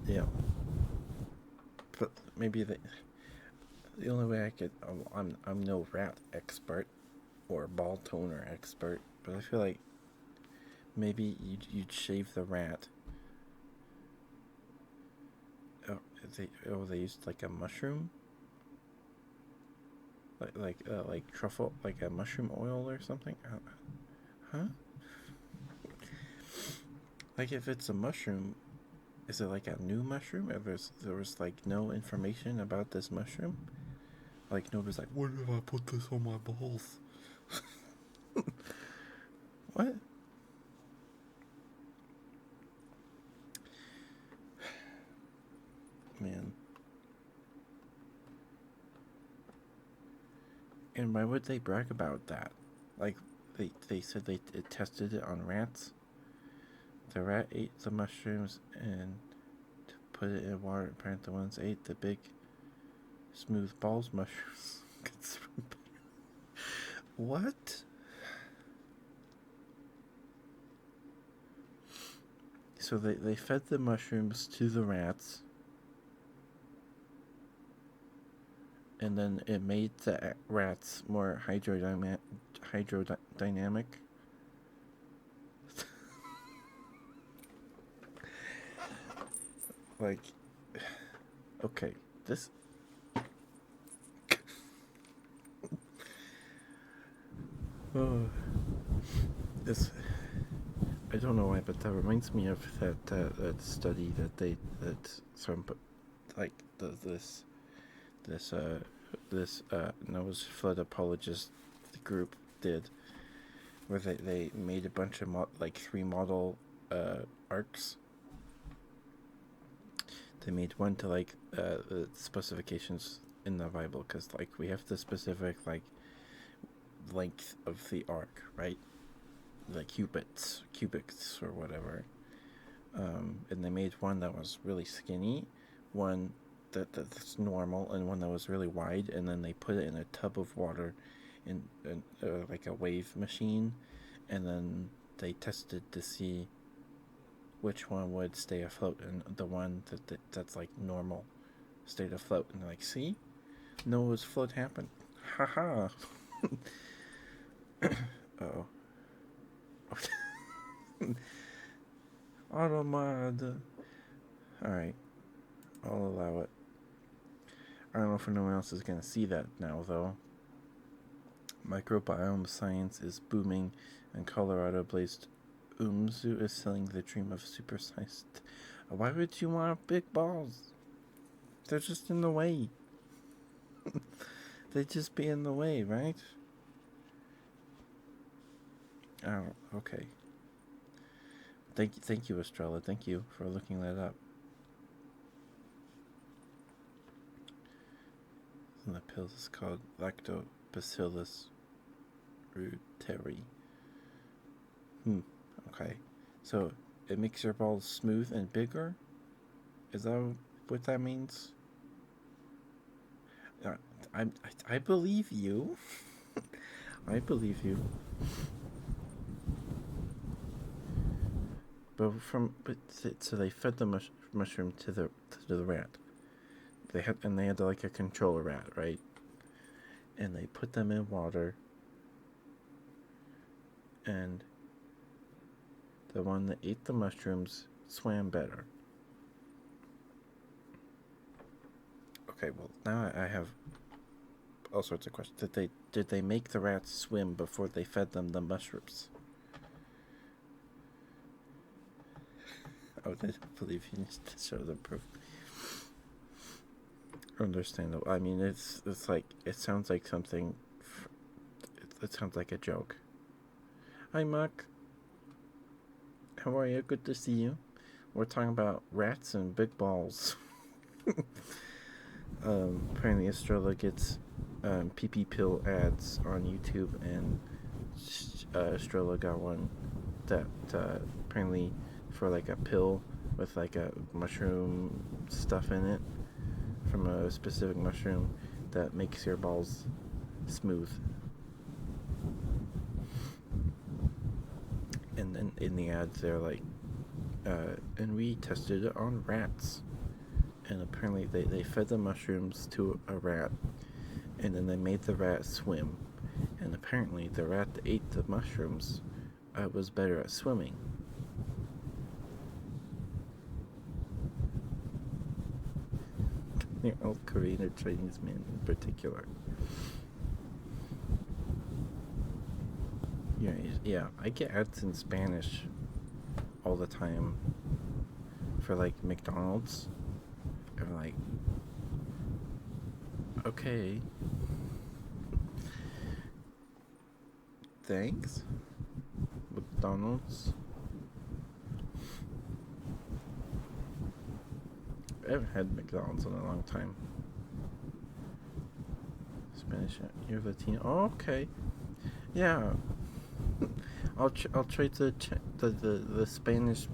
S1: Yeah. But maybe the only way I could. I'm no rat expert or ball toner expert, but I feel like maybe you'd shave the rat. They used like a mushroom, like truffle, like a mushroom oil or something. Huh? Like if it's a mushroom, is it like a new mushroom? If there was like no information about this mushroom, like nobody's like, where did I put this on my balls? What? Man. And why would they brag about that? Like, they said they tested it on rats. The rat ate the mushrooms and put it in water. Apparently, the ones ate the big, smooth balls mushrooms. What? So they fed the mushrooms to the rats, and then it made the rats more hydrodynamic. Like, okay, this. Oh, this. I don't know why, but that reminds me of that study that some like this nose flood apologist group did, where they made a bunch of like 3 model arcs. They made one to like the specifications in the Bible, because like we have the specific like length of the arc, right? Like cubics or whatever. And they made one that was really skinny, one that's normal, and one that was really wide, and then they put it in a tub of water, in like a wave machine, and then they tested to see which one would stay afloat, and the one that's like normal stayed afloat, and they're like, see, Noah's flood happened, haha. Oh. Automod. Alright, I'll allow it. I don't know if anyone else is going to see that now, though. Microbiome science is booming, and Colorado based Umzu is selling the dream of supersized. Why would you want big balls? They're just in the way. They'd just be in the way, right? Oh, okay. Thank you, Estrella. Thank you for looking that up. And the pills is called Lactobacillus reuteri. Okay. So it makes your balls smooth and bigger? Is that what that means? I believe you. I believe you. But so they fed the mushroom to the rat. They had like a controller rat, right? And they put them in water, and the one that ate the mushrooms swam better. Okay, well now I have all sorts of questions. Did they make the rats swim before they fed them the mushrooms? Oh, I believe you need to show the proof. Understandable. I mean, it's like it sounds like something. It sounds like a joke. Hi, Mark. How are you? Good to see you. We're talking about rats and big balls. Apparently, Estrella gets PP pill ads on YouTube, and Estrella got one that apparently for like a pill with like a mushroom stuff in it from a specific mushroom that makes your balls smooth. And then in the ads, they're like, and we tested it on rats. And apparently they fed the mushrooms to a rat, and then they made the rat swim. And apparently the rat that ate the mushrooms was better at swimming. They're all Korean or Chinese men in particular. Yeah, I get ads in Spanish all the time for like McDonald's. I'm like, okay, thanks, McDonald's. I haven't had McDonald's in a long time. Spanish, you're Latino. Oh, okay, yeah. I'll trade the Spanish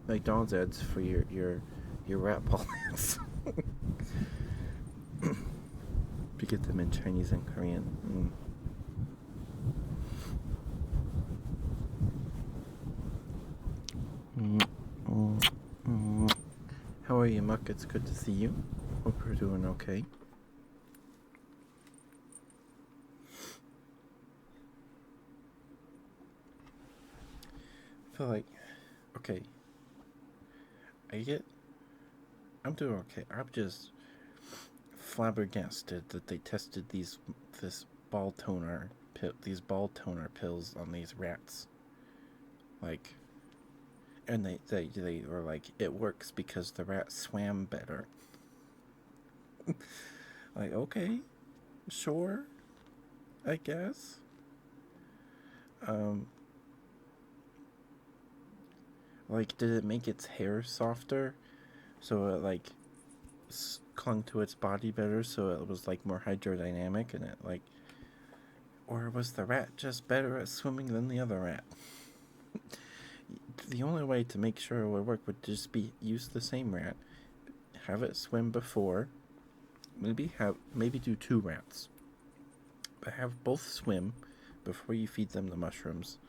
S1: McDonald's ads for your rat ball ads. You get them in Chinese and Korean. How are you, Muck? It's good to see you. Hope you're doing okay. I feel like, okay, I'm doing okay. I'm just flabbergasted that they tested these ball toner pills on these rats. Like, and they were like, it works because the rat swam better. Like, okay, sure, I guess. Like, did it make its hair softer, so it like clung to its body better, so it was like more hydrodynamic, and it like, or was the rat just better at swimming than the other rat? The only way to make sure it would work would just be use the same rat, have it swim before. Maybe do 2 rats, but have both swim before you feed them the mushrooms.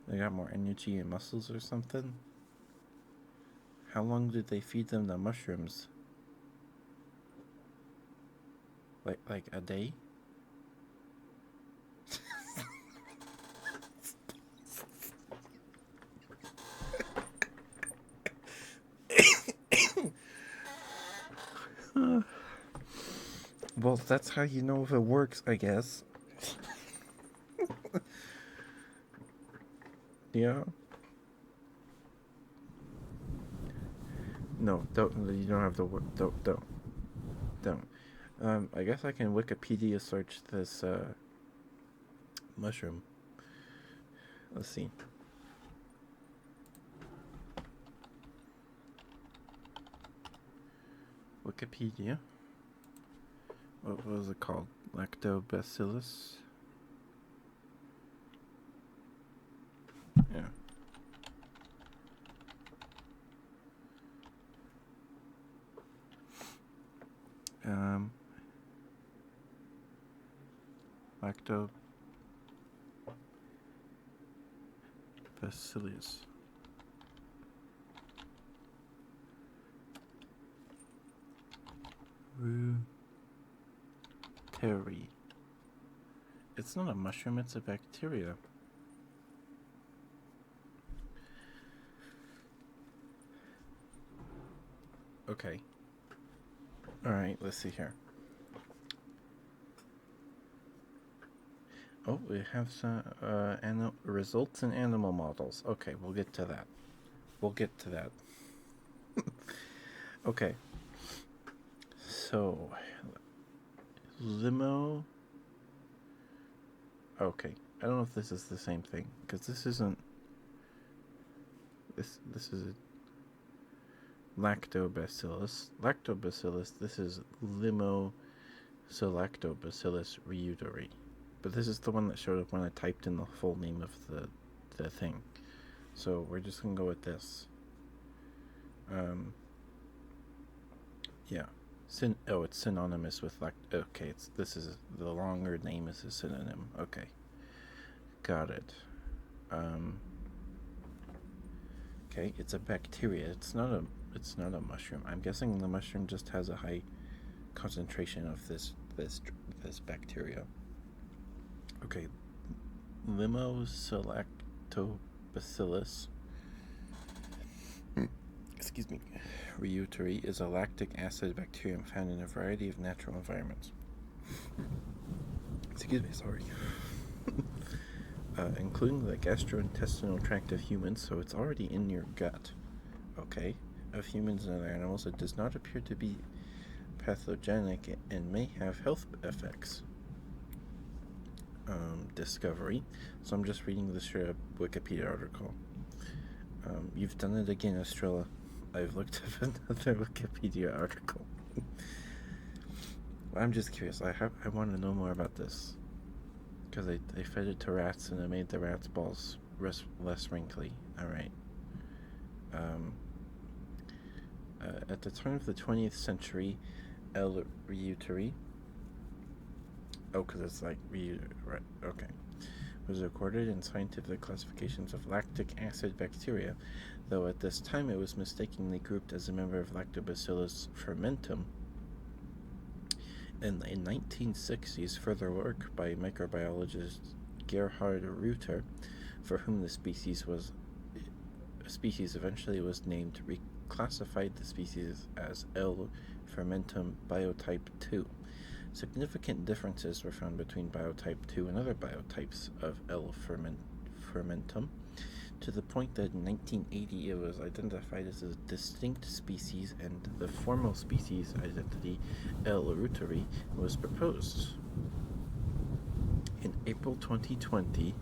S1: They got more energy and muscles or something. How long did they feed them the mushrooms? Like a day? Well, that's how you know if it works, I guess. Yeah. No, don't. You don't have to work. Don't. I guess I can Wikipedia search this mushroom. Let's see. Wikipedia. What was it called? Lactobacillus? Yeah. Lactobacillus. Reuteri. It's not a mushroom, it's a bacteria. Okay. Alright, let's see here. Oh, we have some results in animal models. Okay, we'll get to that. Okay. So, limo. Okay, I don't know if this is the same thing, because this isn't. This is a lactobacillus. This is Lactobacillus reuteri. But this is the one that showed up when I typed in the full name of the thing. So we're just gonna go with this. Yeah. It's synonymous with okay, this is the longer name is a synonym. Okay. Got it. Okay, it's a bacteria. It's not a mushroom. I'm guessing the mushroom just has a high concentration of this bacteria. Okay. Lactobacillus excuse me, reuteri is a lactic acid bacterium found in a variety of natural environments. Excuse me, sorry. Including the gastrointestinal tract of humans, so it's already in your gut. Okay. Of humans and other animals, it does not appear to be pathogenic and may have health effects. Discovery. So I'm just reading this Wikipedia article. You've done it again, Estrella. I've looked up another Wikipedia article. I'm just curious. I want to know more about this, because they fed it to rats and it made the rats' balls less wrinkly. All right. At the turn of the 20th century, L. reuteri. Oh, because it's like right? Okay. Was recorded in scientific classifications of lactic acid bacteria, though at this time it was mistakenly grouped as a member of Lactobacillus fermentum. In the 1960s, further work by microbiologist Gerhard Reuter, for whom the species eventually was named, reclassified the species as L. fermentum biotype 2. Significant differences were found between biotype 2 and other biotypes of L. fermentum, to the point that in 1980 it was identified as a distinct species and the formal species identity, L. reuteri, was proposed. In April 2020,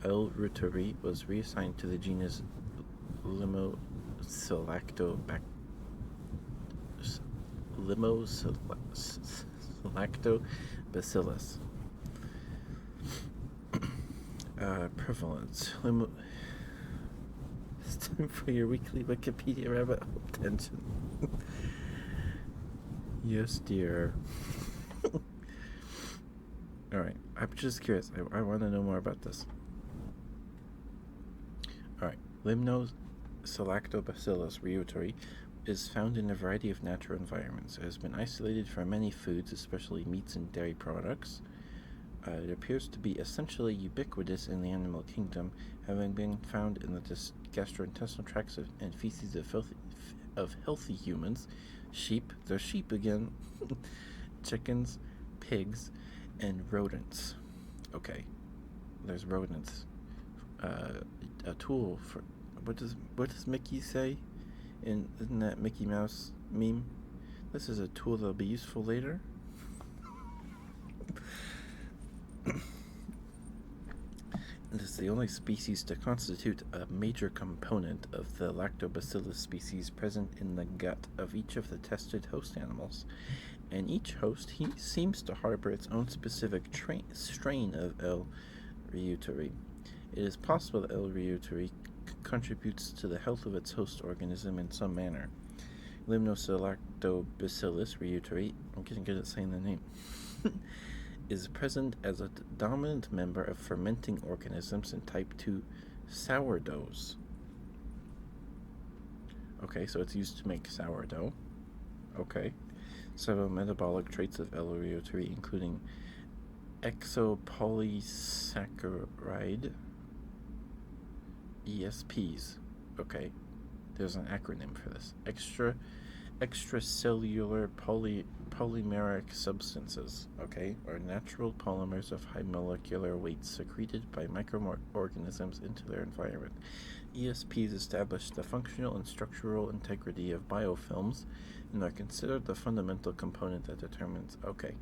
S1: L. reuteri was reassigned to the genus Lactobacillus. Prevalence. time for your weekly Wikipedia rabbit hole attention. Yes, dear. Alright, I'm just curious. I want to know more about this. Alright, Limnosalactobacillus reuteri is found in a variety of natural environments. It has been isolated from many foods, especially meats and dairy products. It appears to be essentially ubiquitous in the animal kingdom, having been found in the gastrointestinal tracts and feces of healthy humans, sheep, there's sheep again, chickens, pigs, and rodents. Okay, there's rodents. A tool for what does Mickey say? Isn't that Mickey Mouse meme? This is a tool that'll be useful later. It is the only species to constitute a major component of the lactobacillus species present in the gut of each of the tested host animals. And each host seems to harbor its own specific strain of L. reuteri. It is possible that L. reuteri contributes to the health of its host organism in some manner. Limnosalactobacillus reuteri, I'm getting good at saying the name, is present as a dominant member of fermenting organisms in type 2 sourdoughs. Okay, so it's used to make sourdough. Okay. Several metabolic traits of L. reuteri, including exopolysaccharide, ESPs. Okay, there's an acronym for this. Extracellular polymeric substances, okay, are natural polymers of high molecular weight secreted by microorganisms into their environment. ESPs establish the functional and structural integrity of biofilms and are considered the fundamental component that determines, okay.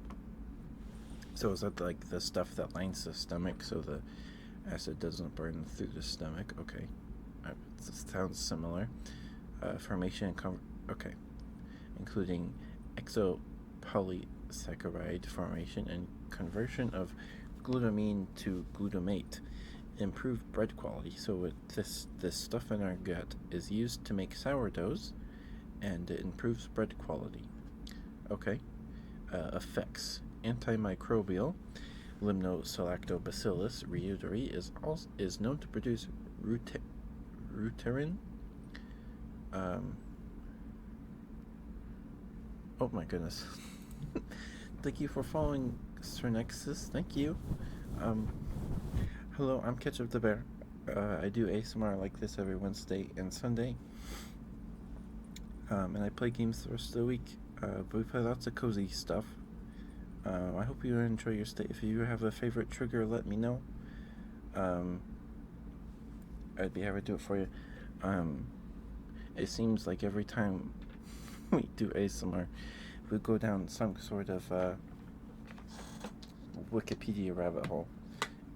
S1: So is that like the stuff that lines the stomach so the acid doesn't burn through the stomach? Okay, it sounds similar. Formation and okay, including exopolysaccharide formation and conversion of glutamine to glutamate, improved bread quality. So this stuff in our gut is used to make sourdoughs, and it improves bread quality. Okay, effects: antimicrobial. Limnosalactobacillus reuteri is known to produce ruterin. Oh my goodness. Thank you for following Sir Nexus. Thank you. Hello, I'm Ketchup the Bear. I do ASMR like this every Wednesday and Sunday. And I play games the rest of the week. But we play lots of cozy stuff. I hope you enjoy your stay. If you have a favorite trigger, let me know. I'd be happy to do it for you. It seems like every time we do ASMR, we go down some sort of Wikipedia rabbit hole.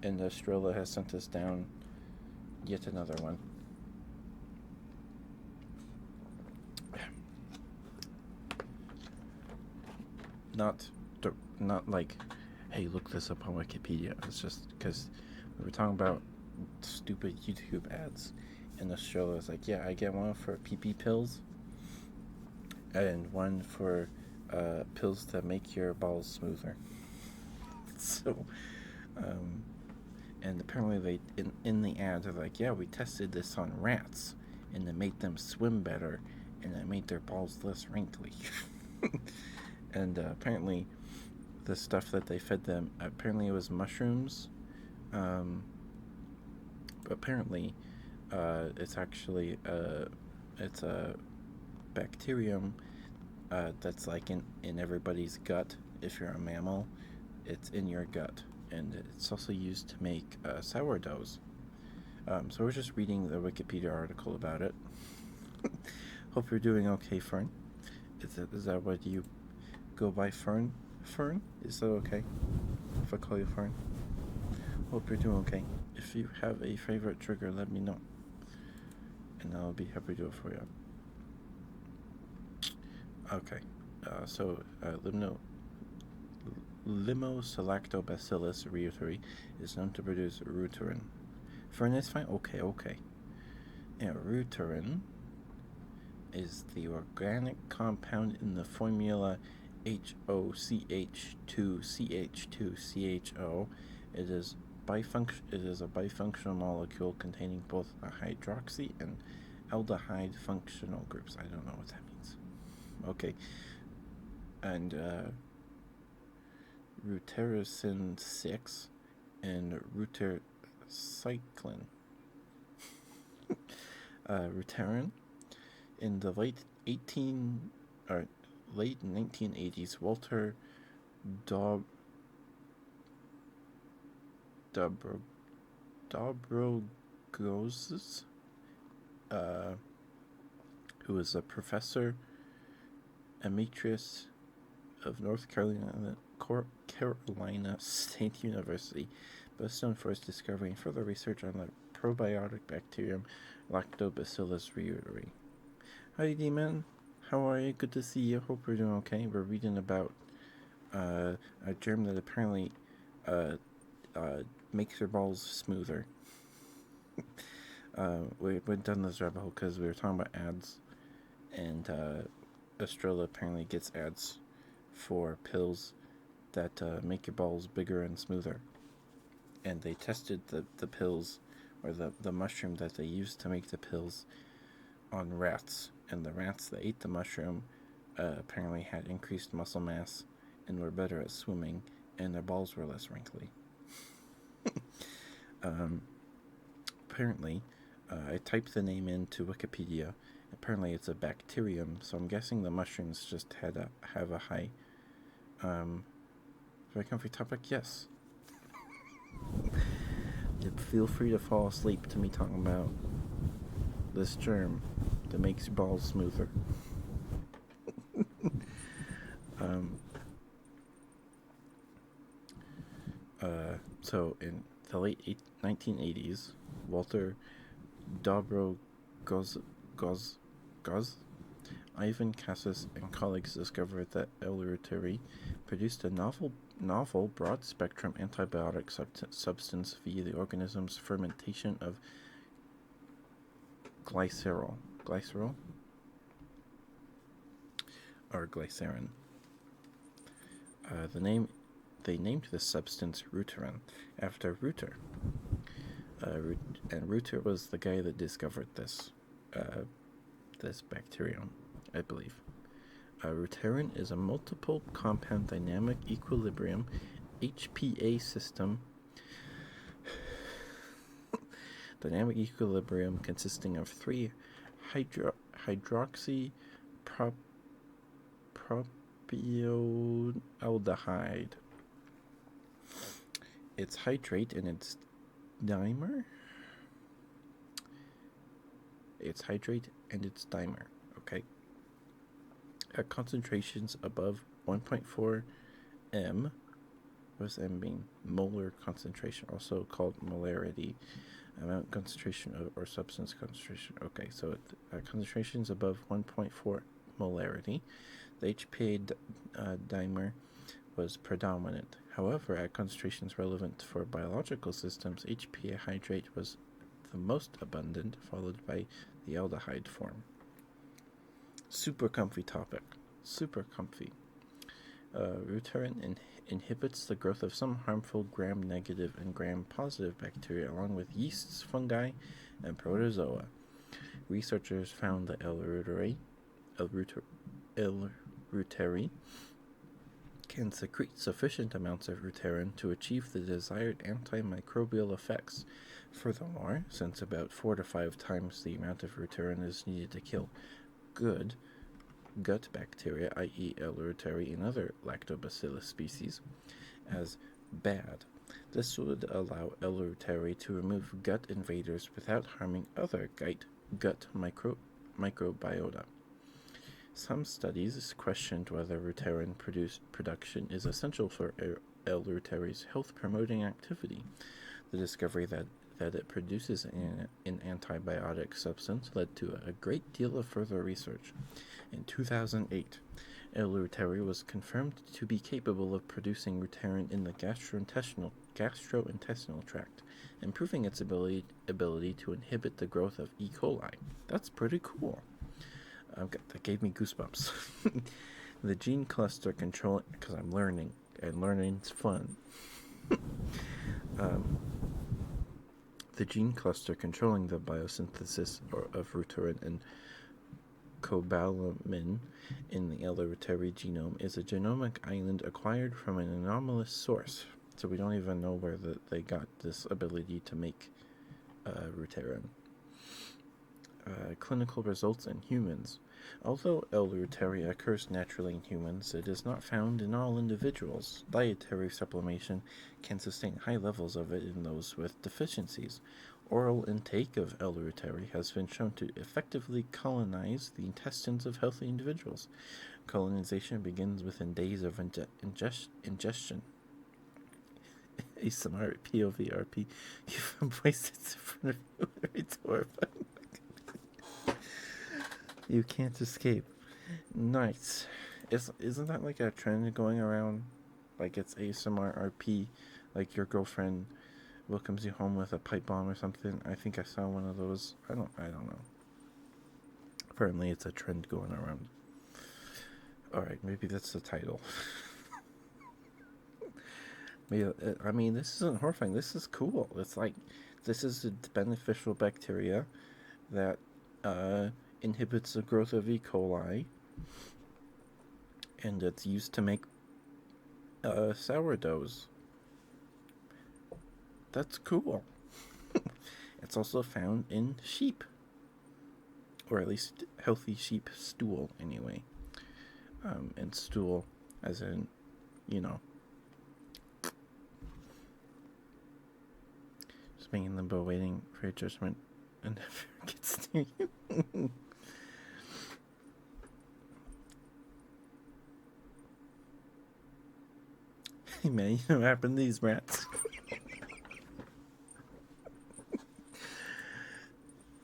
S1: And Estrella has sent us down yet another one. Not like, hey, look this up on Wikipedia. It's just because we were talking about stupid YouTube ads, and Estrella's like, yeah, I get one for PP pills, and one for pills that make your balls smoother. So, and apparently they in the ad they're like, yeah, we tested this on rats, and it made them swim better, and it made their balls less wrinkly. And apparently the stuff that they fed them, apparently it was mushrooms. Apparently it's actually it's a bacterium that's like in everybody's gut. If you're a mammal, it's in your gut, and it's also used to make sourdoughs. So we're just reading the Wikipedia article about it. Hope you're doing okay, Fern. Is that what you go by, Fern? Fern? Is that okay if I call you Fern? Hope you're doing okay. If you have a favorite trigger, let me know, and I'll be happy to do it for you. Okay, so Limnosalactobacillus reuteri is known to produce ruterin. Fern is fine? Okay. Reuterin is the organic compound in the formula HOCH2CH2CHO. It is a bifunctional molecule containing both a hydroxy and aldehyde functional groups. I don't know what that means. Okay. And Reutericin 6 and Reutercyclin. Reuterin in the late 1980s, Walter Dobrogoz's, who was a professor emeritus of North Carolina State University, best known for his discovery and further research on the probiotic bacterium Lactobacillus reuteri. Hi, D-Man. How are you? Good to see you. Hope you're doing okay. We're reading about a germ that apparently makes your balls smoother. We've done this rabbit hole because we were talking about ads, and Estrella apparently gets ads for pills that make your balls bigger and smoother. And they tested the pills, or the mushroom that they used to make the pills, on rats. And the rats that ate the mushroom apparently had increased muscle mass and were better at swimming, and their balls were less wrinkly. Apparently, I typed the name into Wikipedia. Apparently, it's a bacterium, so I'm guessing the mushrooms just have a high. Very comfy topic, yes. Feel free to fall asleep to me talking about this germ that makes your balls smoother. So in the late 1980s, Walter Dobrogoz's, Ivan Cassis, and colleagues discovered that L. reuteri produced a novel broad-spectrum antibiotic substance via the organism's fermentation of glycerol or glycerin. They named this substance Reuterin after Reuter. And Reuter was the guy that discovered this bacterium, I believe. Reuterin is a multiple compound dynamic equilibrium HPA system. Dynamic equilibrium consisting of 3 hydroxy propionaldehyde. It's hydrate and it's dimer. It's hydrate and it's dimer. Okay. At concentrations above 1.4 m. What does M mean? Molar concentration, also called molarity. Amount concentration or substance concentration. Okay, so at concentrations above 1.4 molarity, the HPA dimer was predominant. However, at concentrations relevant for biological systems, HPA hydrate was the most abundant, followed by the aldehyde form. Super comfy topic. Super comfy. Reuterin inhibits the growth of some harmful gram-negative and gram-positive bacteria, along with yeasts, fungi, and protozoa. Researchers found that L. reuteri can secrete sufficient amounts of Reuterin to achieve the desired antimicrobial effects. Furthermore, since about 4 to 5 times the amount of Reuterin is needed to kill good gut bacteria, i.e. L. reuteri and other lactobacillus species, as bad, this would allow L. reuteri to remove gut invaders without harming other gut microbiota. Some studies questioned whether Reuterin production is essential for L. reuteri's health-promoting activity. The discovery that it produces an antibiotic substance led to a great deal of further research. In 2008, L. reuteri was confirmed to be capable of producing reuteri in the gastrointestinal tract, improving its ability to inhibit the growth of E. coli. That's pretty cool. That gave me goosebumps. The gene cluster control, because I'm learning, and learning's fun. The gene cluster controlling the biosynthesis of reuteri and cobalamin in the L. reuteri genome is a genomic island acquired from an anomalous source. So we don't even know where they got this ability to make reuteri. Clinical results in humans. Although L. reuteri occurs naturally in humans, it is not found in all individuals. Dietary supplementation can sustain high levels of it in those with deficiencies. Oral intake of L. reuteri has been shown to effectively colonize the intestines of healthy individuals. Colonization begins within days of ingestion. ASMR, POV, RP. You have voices in front of you. It's horrifying. You can't escape. Nice. Isn't that like a trend going around? Like it's ASMR RP, like your girlfriend welcomes you home with a pipe bomb or something. I think I saw one of those. I don't know. Apparently it's a trend going around. Alright, maybe that's the title. I mean, this isn't horrifying. This is cool. It's like, this is a beneficial bacteria that inhibits the growth of E. coli, and it's used to make sourdoughs. That's cool. It's also found in sheep, or at least healthy sheep stool, anyway. And stool, as in, just being in limbo, waiting for your judgment, and never gets near you. Hey man, you know what happened to these rats?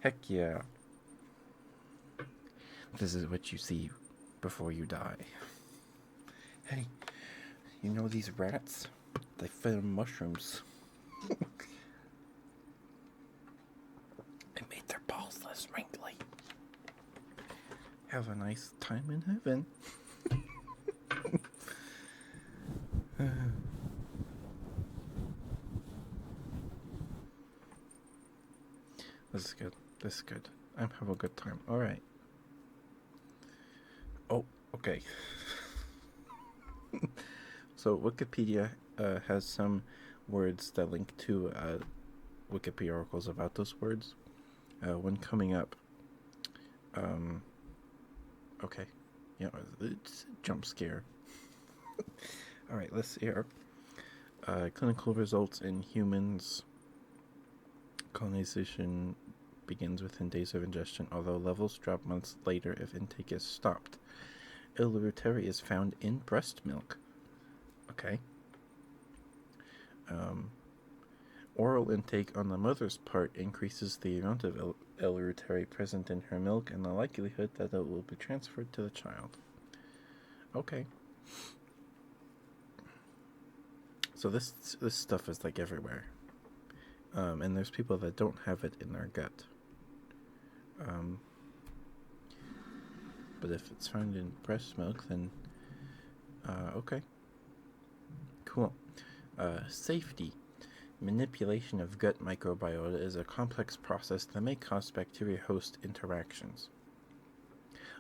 S1: Heck yeah. This is what you see before you die. Hey, you know these rats? They fed on mushrooms. It made their balls less wrinkly. Have a nice time in heaven. This is good. This is good. I'm having a good time. Alright. Oh, okay. So Wikipedia has some words that link to Wikipedia articles about those words. One coming up. Okay. Yeah, it's a jump scare. Alright, let's hear. Clinical results in humans. Colonization begins within days of ingestion, although levels drop months later if intake is stopped. L. reuteri is found in breast milk. Okay. Oral intake on the mother's part increases the amount of L. reuteri present in her milk and the likelihood that it will be transferred to the child. Okay. So this stuff is like everywhere. And there's people that don't have it in their gut. But if it's found in breast milk, then okay. Cool. Safety. Manipulation of gut microbiota is a complex process that may cause bacteria-host interactions.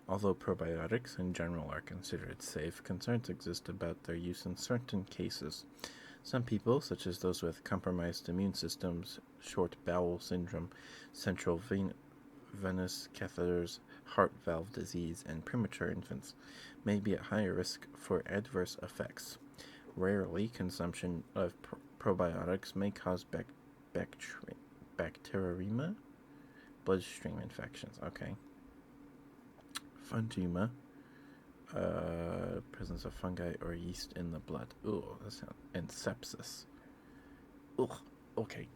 S1: Although probiotics in general are considered safe, concerns exist about their use in certain cases. Some people, such as those with compromised immune systems, short bowel syndrome, central venous catheters, heart valve disease, and premature infants, may be at higher risk for adverse effects. Rarely, consumption of probiotics may cause bacteremia, bloodstream infections. Okay. Fungema, presence of fungi or yeast in the blood. Ooh, and sepsis. Ugh, okay.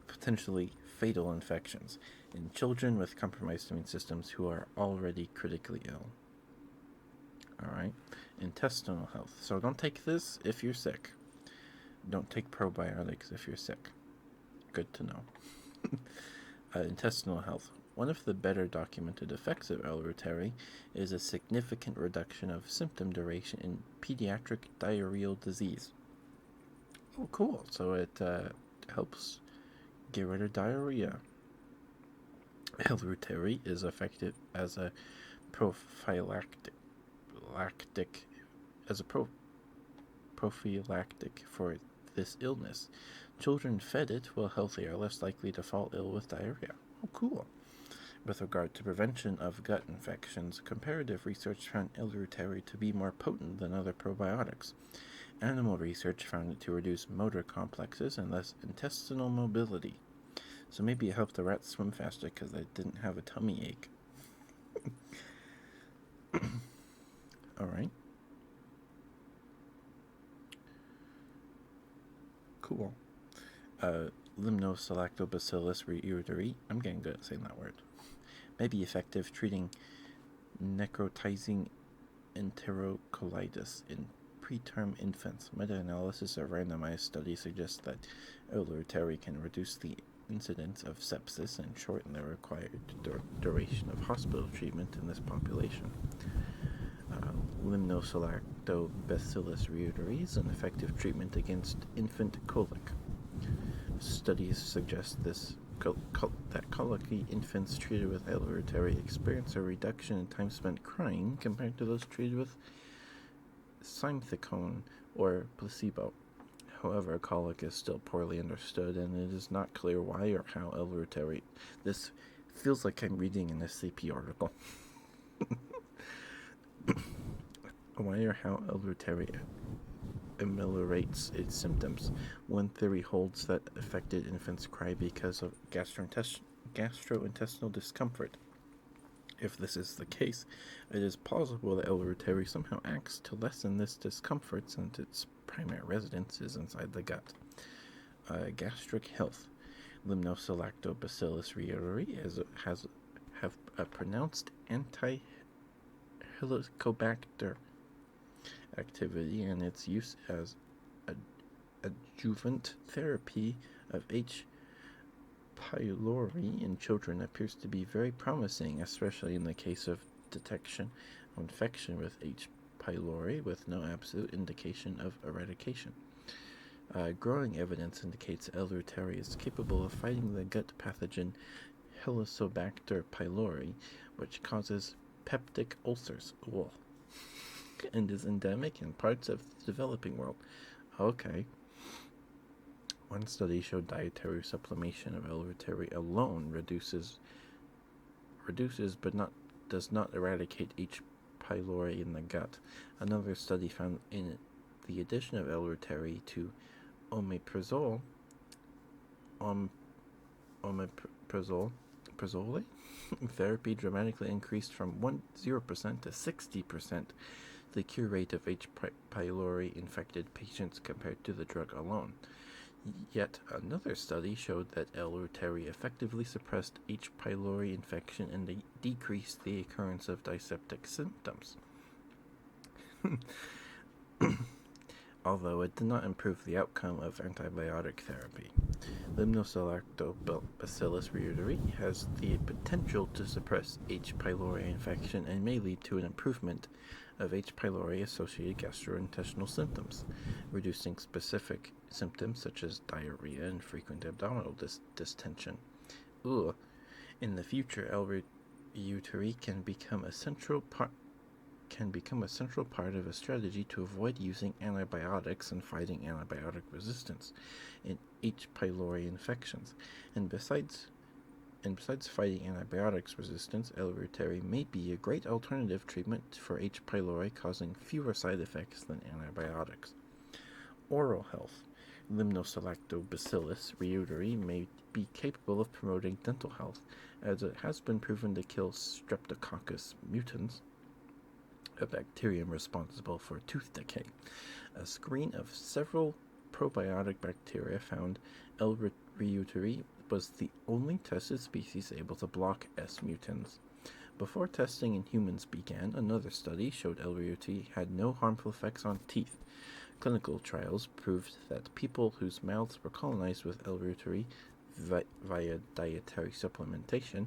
S1: Potentially fatal infections in children with compromised immune systems who are already critically ill. All right. Intestinal health. So don't take this if you're sick. Don't take probiotics if you're sick. Good to know. Intestinal health. One of the better documented effects of L-reuteri is a significant reduction of symptom duration in pediatric diarrheal disease. Oh, cool. So it helps get rid of diarrhea. L-reuteri is effective as a prophylactic for this illness. Children fed it while healthy are less likely to fall ill with diarrhea. Oh, cool. With regard to prevention of gut infections, comparative research found L-reuteri to be more potent than other probiotics. Animal research found it to reduce motor complexes and less intestinal mobility. So maybe it helped the rats swim faster because they didn't have a tummy ache. Alright. Cool. Limnosalactobacillus reuteri, I'm getting good at saying that word, may be effective treating necrotizing enterocolitis in preterm infants. Meta-analysis of randomized studies suggests that L-reuteri can reduce the incidence of sepsis and shorten the required duration of hospital treatment in this population. Limnosalactobacillus reuteri is an effective treatment against infant colic. Studies suggest that colicky infants treated with L-reuteri experience a reduction in time spent crying compared to those treated with simethicone or placebo. However, colic is still poorly understood, and it is not clear why or how L-reuteri. This feels like I'm reading an SCP article. Why or how L-reuteri ameliorates its symptoms. One theory holds that affected infants cry because of gastrointestinal discomfort. If this is the case, it is plausible that L-reuteri somehow acts to lessen this discomfort since its primary residence is inside the gut. Gastric health. Limnosalactobacillus reuteri has a pronounced anti-helicobacter activity, and its use as adjuvant therapy of H. pylori in children appears to be very promising, especially in the case of detection of infection with H. pylori with no absolute indication of eradication. Growing evidence indicates L-reuteri is capable of fighting the gut pathogen Helicobacter pylori, which causes peptic ulcers. Ugh. And is endemic in parts of the developing world. Okay. One study showed dietary supplementation of L-reuteri alone reduces but does not eradicate H. pylori in the gut. Another study found in the addition of L-reuteri to omeprazole therapy dramatically increased from 0% to 60% the cure rate of H. pylori infected patients compared to the drug alone. Yet another study showed that L-reuteri effectively suppressed H. pylori infection and decreased the occurrence of dyspeptic symptoms. Although it did not improve the outcome of antibiotic therapy. Limnosalactobacillus reuteri has the potential to suppress H. pylori infection and may lead to an improvement of H. pylori-associated gastrointestinal symptoms, reducing specific symptoms such as diarrhea and frequent abdominal distension. In the future, L-reuteri can become a central part of a strategy to avoid using antibiotics and fighting antibiotic resistance in H. pylori infections. And besides fighting antibiotics resistance, L-reuteri may be a great alternative treatment for H. pylori, causing fewer side effects than antibiotics. Oral health. Limnosalactobacillus reuteri may be capable of promoting dental health, as it has been proven to kill Streptococcus mutans, a bacterium responsible for tooth decay. A screen of several probiotic bacteria found L-reuteri was the only tested species able to block S mutans. Before testing in humans began, another study showed L-reuteri had no harmful effects on teeth. Clinical trials proved that people whose mouths were colonized with L-reuteri via dietary supplementation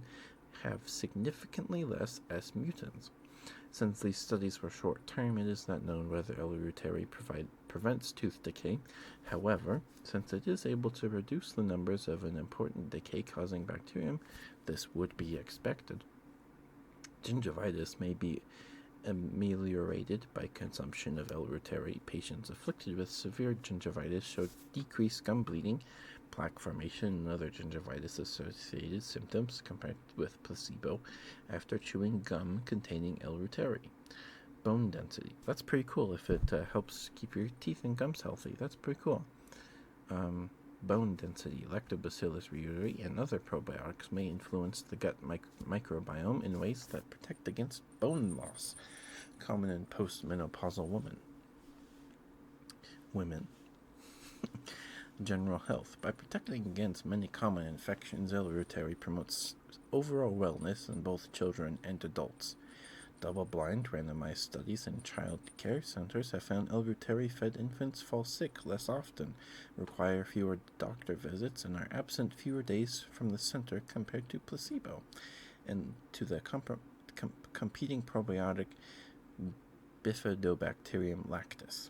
S1: have significantly less S mutants. Since these studies were short-term, it is not known whether L-reuteri prevents tooth decay. However, since it is able to reduce the numbers of an important decay-causing bacterium, this would be expected. Gingivitis may be ameliorated by consumption of L-reuteri. Patients afflicted with severe gingivitis showed decreased gum bleeding, plaque formation, and other gingivitis-associated symptoms compared with placebo after chewing gum containing L-reuteri. Bone density. That's pretty cool if it helps keep your teeth and gums healthy. That's pretty cool. Bone density. Lactobacillus reuteri and other probiotics may influence the gut microbiome in ways that protect against bone loss, common in postmenopausal women. General health. By protecting against many common infections, L-reuteri promotes overall wellness in both children and adults. Double-blind, randomized studies in child care centers have found L-reuteri-fed infants fall sick less often, require fewer doctor visits, and are absent fewer days from the center compared to placebo, and to the competing probiotic Bifidobacterium lactis.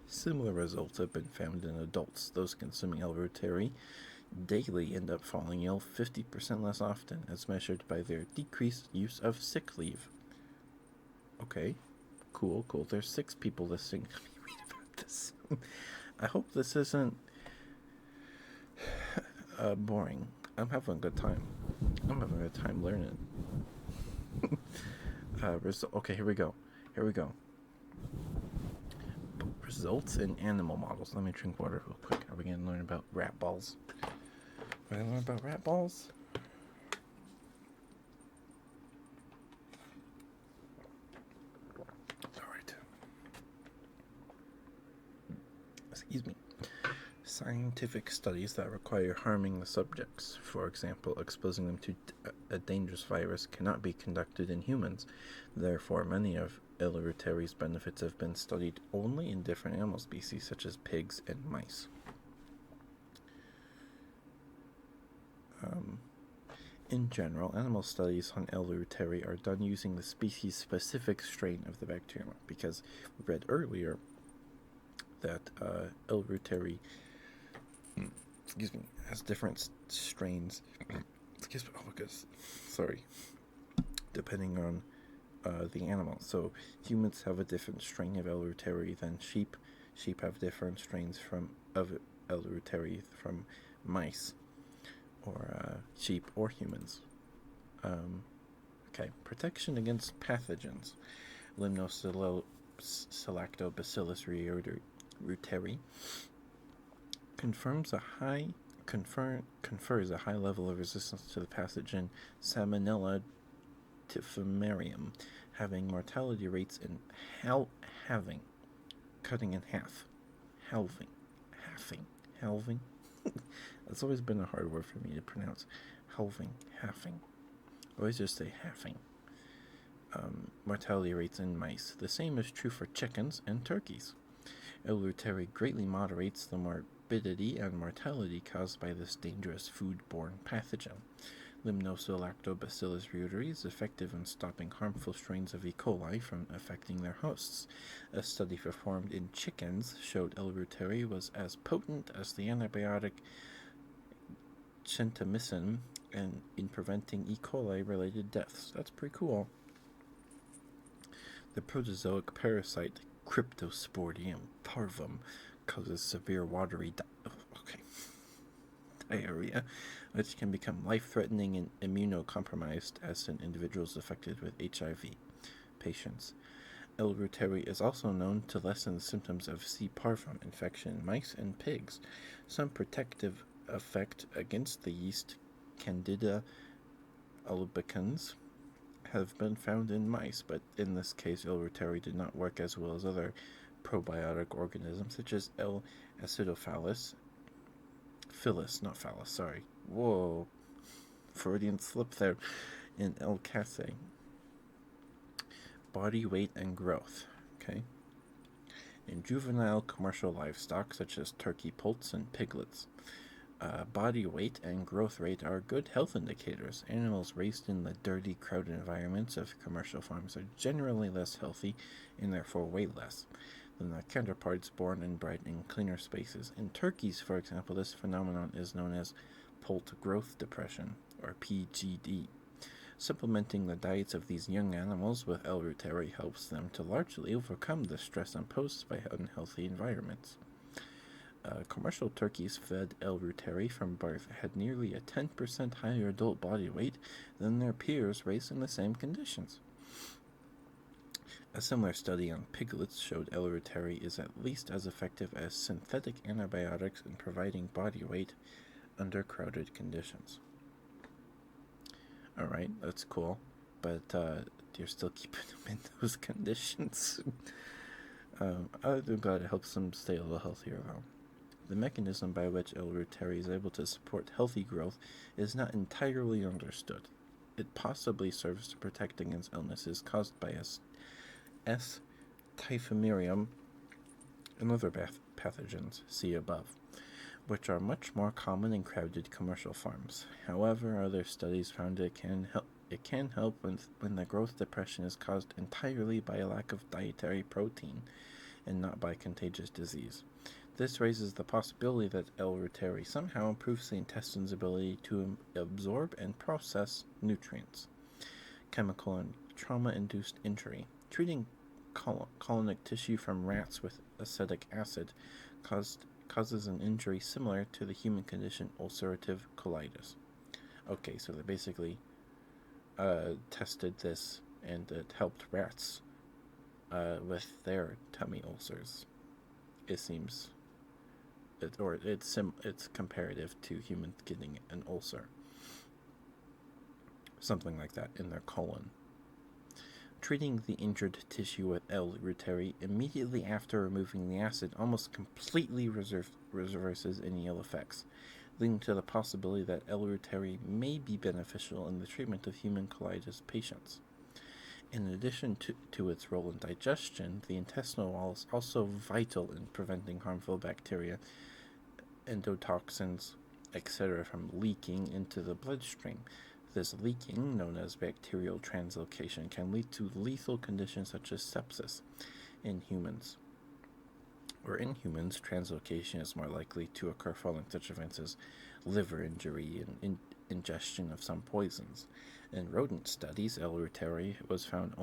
S1: Similar results have been found in adults. Those consuming L-reuteri daily end up falling ill 50% less often, as measured by their decreased use of sick leave. Okay, cool. There's 6 people listening to me read about this. I hope this isn't boring. I'm having a good time. Learning. Okay, here we go. Results in animal models. Let me drink water real quick. Are we going to learn about rat balls? Are we going to learn about rat balls? Alright. Excuse me. Scientific studies that require harming the subjects, for example, exposing them to a dangerous virus, cannot be conducted in humans. Therefore, many of L-reuteri's benefits have been studied only in different animal species, such as pigs and mice. In general, animal studies on L-reuteri are done using the species-specific strain of the bacterium, because we read earlier that L-reuteri has different strains. Depending on the animal. So humans have a different strain of L-reuteri than sheep. Sheep have different strains of L-reuteri from mice, or sheep or humans. Protection against pathogens. Limnosalactobacillus reuteri confers a high level of resistance to the pathogen Salmonella typhimurium, having mortality rates in halving. That's always been a hard word for me to pronounce. Halving. Always just say halving. Mortality rates in mice. The same is true for chickens and turkeys. L-reuteri greatly moderates the morbidity and mortality caused by this dangerous food-borne pathogen. Limnosalactobacillus reuteri is effective in stopping harmful strains of E. coli from affecting their hosts. A study performed in chickens showed L-reuteri was as potent as the antibiotic gentamicin in preventing E. coli-related deaths. That's pretty cool. The protozoic parasite Cryptosporidium parvum causes severe watery diarrhea, which can become life-threatening and immunocompromised as in individuals affected with HIV patients. L-reuteri is also known to lessen the symptoms of C. parvum infection in mice and pigs. Some protective effect against the yeast Candida albicans have been found in mice, but in this case, L-reuteri did not work as well as other probiotic organisms, such as L. acidophilus. Whoa, Freudian slip there. in El Case. Body weight and growth. Okay. In juvenile commercial livestock such as turkey poults and piglets, body weight and growth rate are good health indicators. Animals raised in the dirty, crowded environments of commercial farms are generally less healthy and therefore weigh less than their counterparts born and bred in cleaner spaces. In turkeys, for example, this phenomenon is known as poult growth depression, or PGD. Supplementing the diets of these young animals with L-reuteri helps them to largely overcome the stress imposed by unhealthy environments. Commercial turkeys fed L-reuteri from birth had nearly a 10% higher adult body weight than their peers raised in the same conditions. A similar study on piglets showed L-reuteri is at least as effective as synthetic antibiotics in providing body weight under crowded conditions. Alright, that's cool, but you're still keeping them in those conditions. I'm glad it helps them stay a little healthier, though. The mechanism by which L-reuteri is able to support healthy growth is not entirely understood. It possibly serves to protect against illnesses caused by S. typhimurium and other pathogens, see above, which are much more common in crowded commercial farms. However, other studies found it can help when the growth depression is caused entirely by a lack of dietary protein and not by contagious disease. This raises the possibility that L-reuteri somehow improves the intestine's ability to absorb and process nutrients. Chemical and trauma-induced injury. Treating colonic tissue from rats with acetic acid causes an injury similar to the human condition ulcerative colitis. Okay, so they basically tested this, and it helped rats with their tummy ulcers. It seems, it's comparative to humans getting an ulcer, something like that, in their colon. Treating the injured tissue with L-reuteri immediately after removing the acid almost completely reverses any ill effects, leading to the possibility that L-reuteri may be beneficial in the treatment of human colitis patients. In addition to its role in digestion, the intestinal wall is also vital in preventing harmful bacteria, endotoxins, etc. from leaking into the bloodstream. This leaking, known as bacterial translocation, can lead to lethal conditions such as sepsis in humans. In humans, translocation is more likely to occur following such events as liver injury and ingestion of some poisons. In rodent studies, L-reuteri was found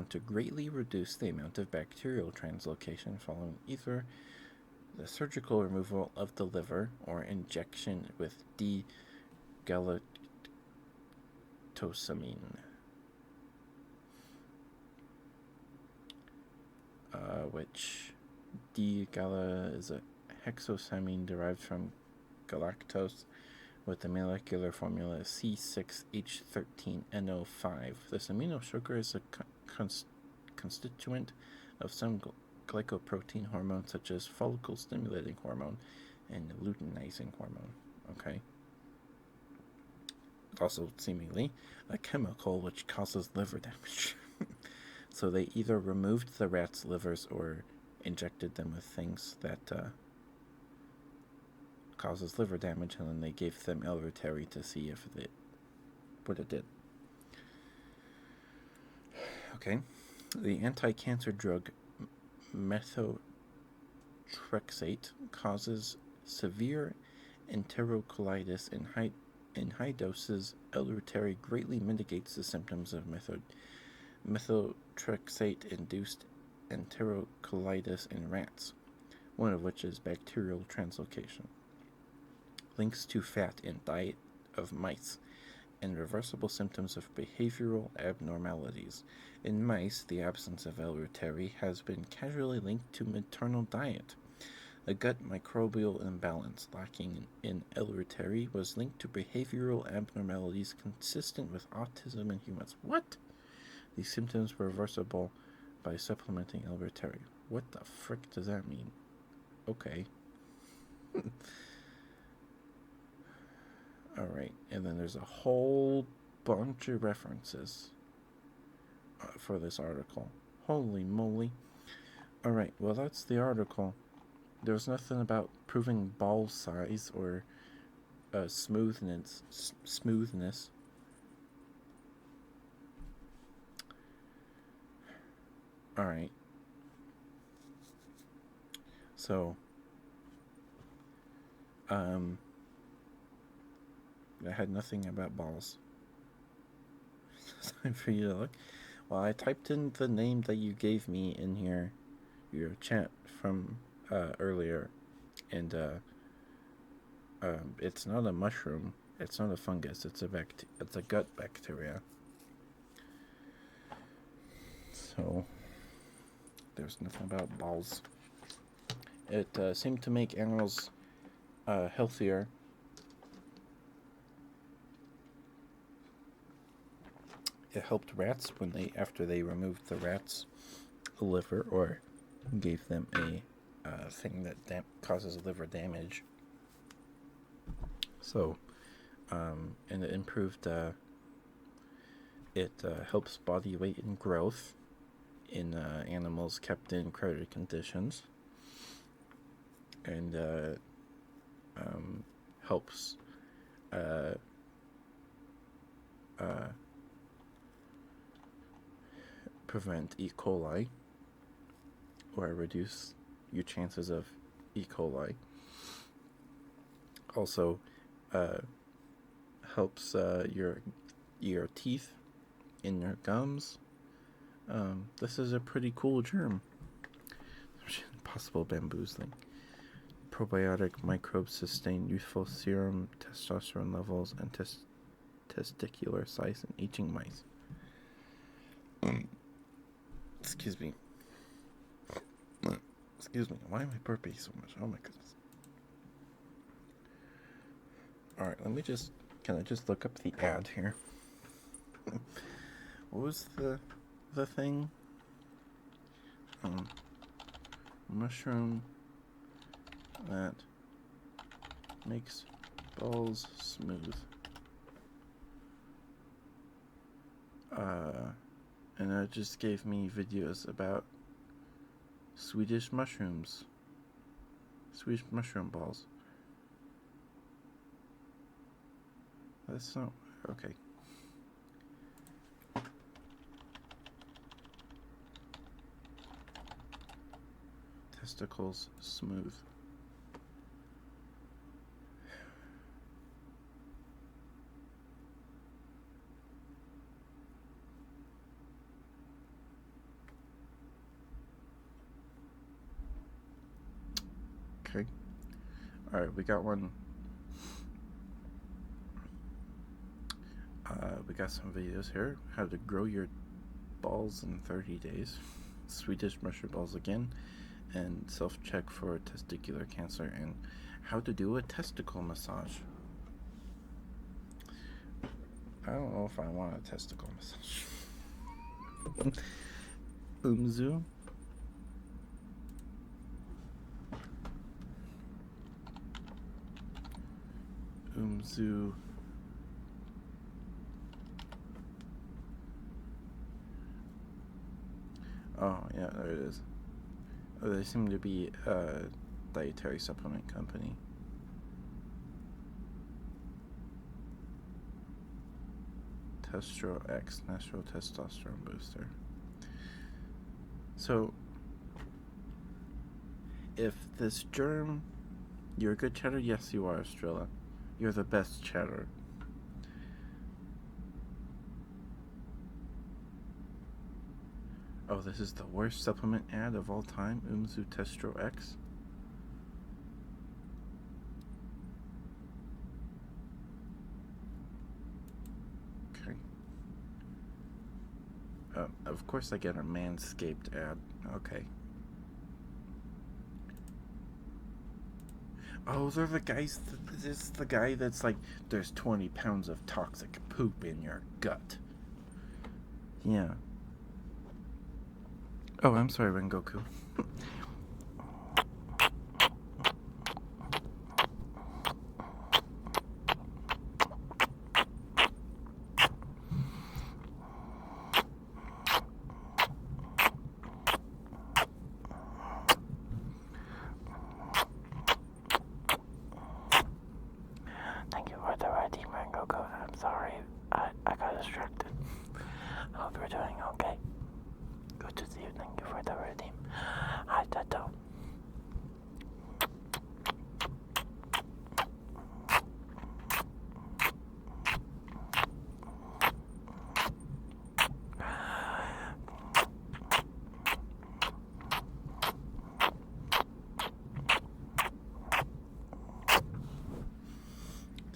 S1: to greatly reduce the amount of bacterial translocation following either the surgical removal of the liver or injection with D-galactosamine, which D-gala is a hexosamine derived from galactose with the molecular formula C6H13NO5. This amino sugar is a constituent of some glycoprotein hormones such as follicle-stimulating hormone and luteinizing hormone. Okay. Also, seemingly, a chemical which causes liver damage. So they either removed the rats' livers or injected them with things that causes liver damage, and then they gave them L-reuteri to see what it did. Okay. The anti-cancer drug methotrexate causes severe enterocolitis in high doses. L-reuteri greatly mitigates the symptoms of methotrexate-induced enterocolitis in rats, one of which is bacterial translocation. Links to fat in diet of mice and reversible symptoms of behavioral abnormalities. In mice, the absence of L-reuteri has been casually linked to maternal diet. A gut microbial imbalance lacking in L-reuteri was linked to behavioral abnormalities consistent with autism in humans. What? These symptoms were reversible by supplementing L-reuteri. What the frick does that mean? Okay. Alright, and then there's a whole bunch of references for this article. Holy moly. Alright, well, that's the article. There's nothing about proving ball size or smoothness. Alright. So, I had nothing about balls. Time for you to look. Well, I typed in the name that you gave me in here, your chat from earlier, and it's not a mushroom. It's not a fungus. It's a gut bacteria. So there's nothing about balls. It seemed to make animals healthier. It helped rats after they removed the rat's liver or gave them a thing that causes liver damage. So, and it improved. It helps body weight and growth in animals kept in crowded conditions, and helps prevent E. coli or reduce your chances of E. coli. Also, helps your teeth in your gums. This is a pretty cool germ. Possible bamboozling. Probiotic microbes sustain youthful serum testosterone levels and testicular size in aging mice. Excuse me. Excuse me. Why am I burping so much? Oh my goodness. Alright, can I just look up the ad here? What was the thing? Mushroom that makes balls smooth. And it just gave me videos about Swedish mushrooms. Swedish mushroom balls. That's not... okay. Testicles smooth. Okay. Alright, we got one. We got some videos here. How to grow your balls in 30 days. Swedish mushroom balls again. And self-check for testicular cancer. And how to do a testicle massage. I don't know if I want a testicle massage. Umzu. Umzu. Oh, yeah, there it is. Oh, they seem to be a dietary supplement company. Testro X, natural testosterone booster. So, if this germ... You're a good chatter? Yes, you are, Estrella. You're the best chatter. Oh, this is the worst supplement ad of all time? Umzu Testro X? Okay. Of course I get a Manscaped ad. Okay. Oh, they're the guys... This is the guy that's like, there's 20 pounds of toxic poop in your gut. Yeah. Oh, I'm sorry, Rengoku.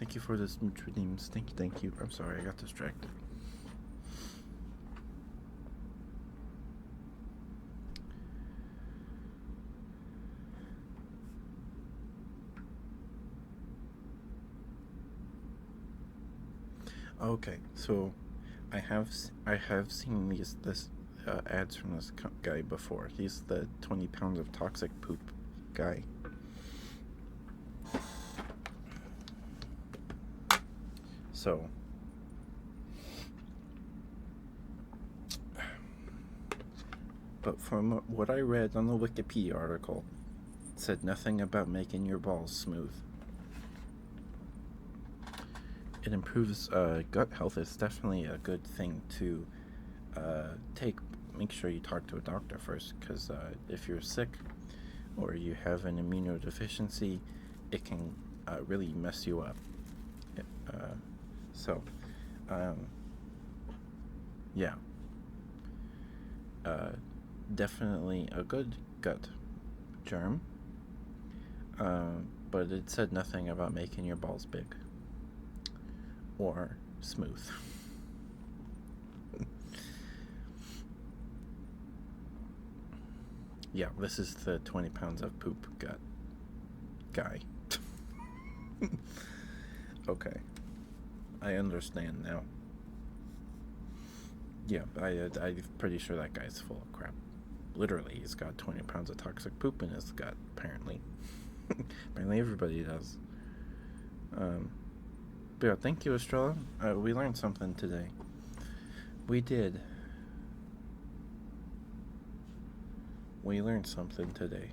S1: thank you for this redeems. Thank you. I'm sorry, I got distracted. Okay, so I have seen this ads from this guy before. He's the 20 pounds of toxic poop guy. So, but from what I read on the Wikipedia article, it said nothing about making your balls smooth. It improves gut health. It's definitely a good thing to take. Make sure you talk to a doctor first, because if you're sick or you have an immunodeficiency, it can really mess you up. So, yeah, definitely a good gut germ. But it said nothing about making your balls big or smooth. Yeah, this is the 20 pounds of poop gut guy. Okay, I understand now. Yeah, I'm pretty sure that guy's full of crap. Literally, he's got 20 pounds of toxic poop in his gut, apparently. Apparently everybody does. But yeah, thank you, Estrella. We learned something today. We did. We learned something today.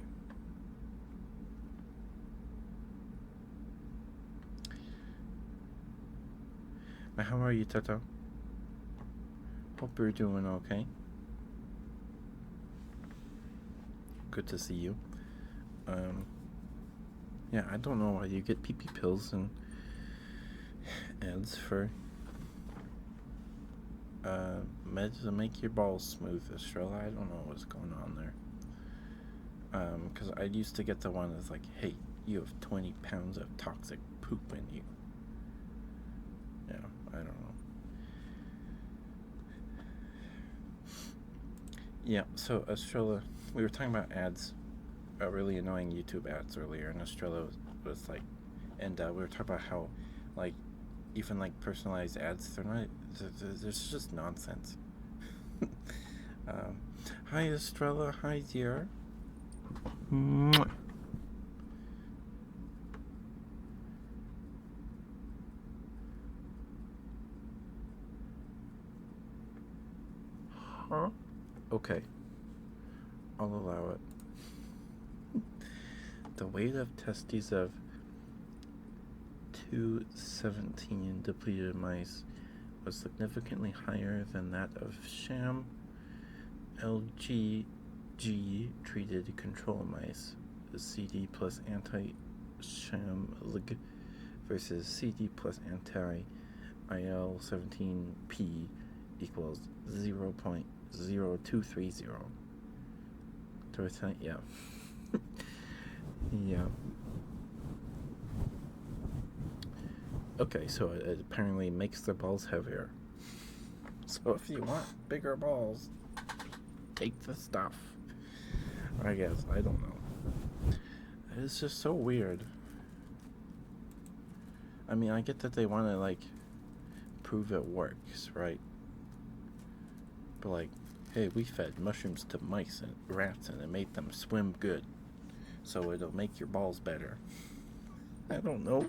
S1: How are you, Tata? Hope you're doing okay. Good to see you. Yeah, I don't know why you get pee-pee pills and ads for meds to make your balls smooth, Estrella. I don't know what's going on there. Because I used to get the one that's like, hey, you have 20 pounds of toxic poop in you. Yeah, I don't know. Yeah, so Estrella, we were talking about ads, really annoying YouTube ads earlier, and Estrella was like, and we were talking about how, like, even like personalized ads, there's just nonsense. Hi, Estrella. Hi, dear. Huh? Okay, I'll allow it. The weight of testes of 217 depleted mice was significantly higher than that of sham LGG treated control mice, CD plus anti-sham LG versus CD plus anti-IL-17P equals 0.0230. Yeah. Yeah. Okay, so it apparently makes the balls heavier. So if you want bigger balls, take the stuff. I guess. I don't know. It's just so weird. I mean, I get that they want to, like, prove it works, right? But, like, hey, we fed mushrooms to mice and rats and it made them swim good. So it'll make your balls better. I don't know.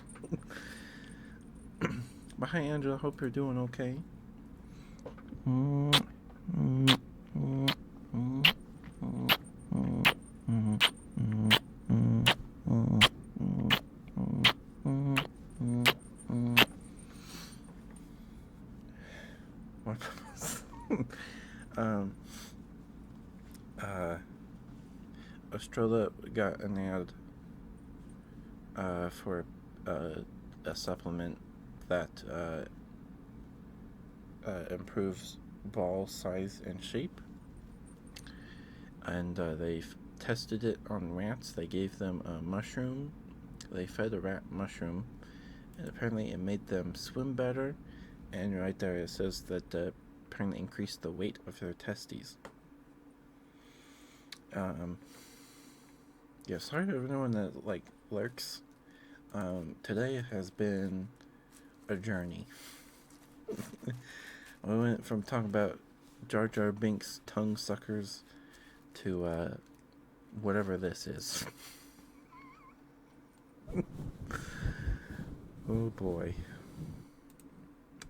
S1: But hi, Angela. Hope you're doing okay. Estrella got an ad for a supplement that improves ball size and shape, and they've tested it on rats. They gave them a mushroom. They fed a rat mushroom, And apparently it made them swim better. And right there it says that apparently increased the weight of their testes. Um, yeah, sorry to everyone that like lurks. Today has been a journey. We went from talking about Jar Jar Binks tongue suckers to whatever this is. Oh boy.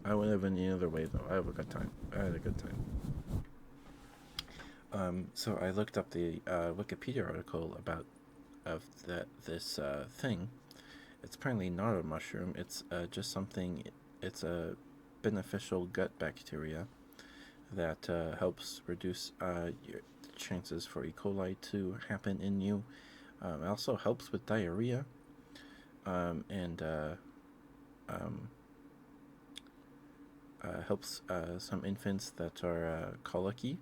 S1: I wouldn't have been any other way though. I had a good time. So I looked up the Wikipedia article about this thing. It's apparently not a mushroom. It's just something. It's a beneficial gut bacteria that helps reduce your chances for E. coli to happen in you. It also helps with diarrhea, and helps some infants that are colicky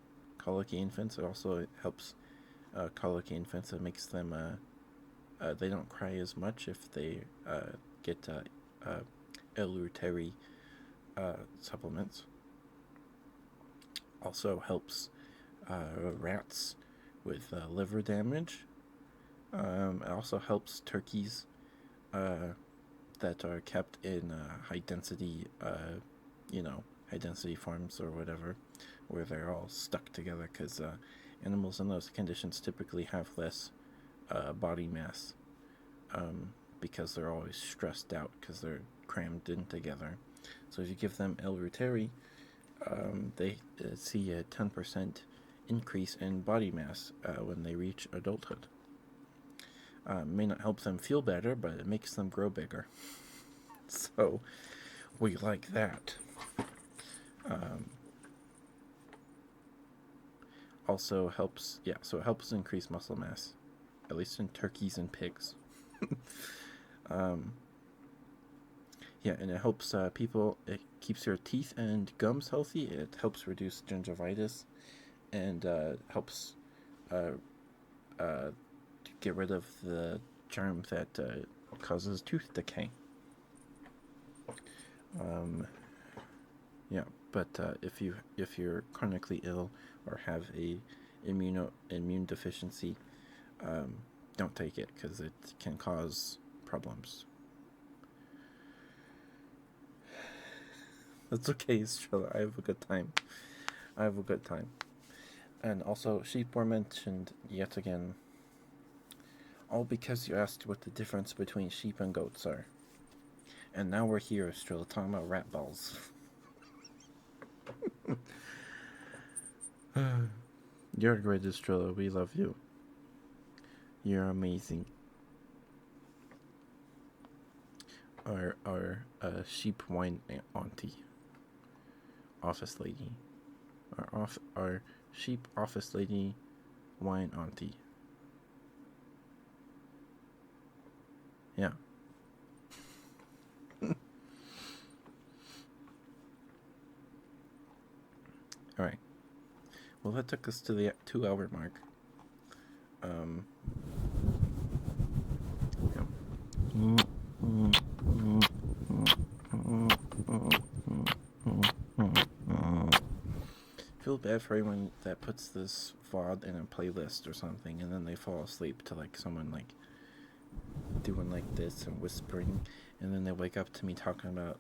S1: infants. It also helps colicky infants. It makes them they don't cry as much if they get eleutery supplements. Also helps rats with liver damage. It also helps turkeys that are kept in high density farms or whatever, where they're all stuck together, because animals in those conditions typically have less body mass, because they're always stressed out because they're crammed in together. So if you give them eleutery, they see a 10% increase in body mass when they reach adulthood. May not help them feel better, but it makes them grow bigger. So we like that. Also helps, so it helps increase muscle mass, at least in turkeys and pigs. And it helps people. It keeps your teeth and gums healthy. It helps reduce gingivitis, and helps get rid of the germ that causes tooth decay. But if you're chronically ill or have a immune deficiency, don't take it, because it can cause problems. That's okay, Estrella. I have a good time. And also, sheep were mentioned yet again. All because you asked what the difference between sheep and goats are. And now we're here, Estrella, talking about rat balls. You're great, Estrella. We love you. You're amazing. Our sheep wine auntie, office lady, our sheep office lady, wine auntie. Yeah. All right. Well, that took us to the 2-hour mark. Feel bad for anyone that puts this VOD in a playlist or something, and then they fall asleep to like someone like doing like this and whispering, and then they wake up to me talking about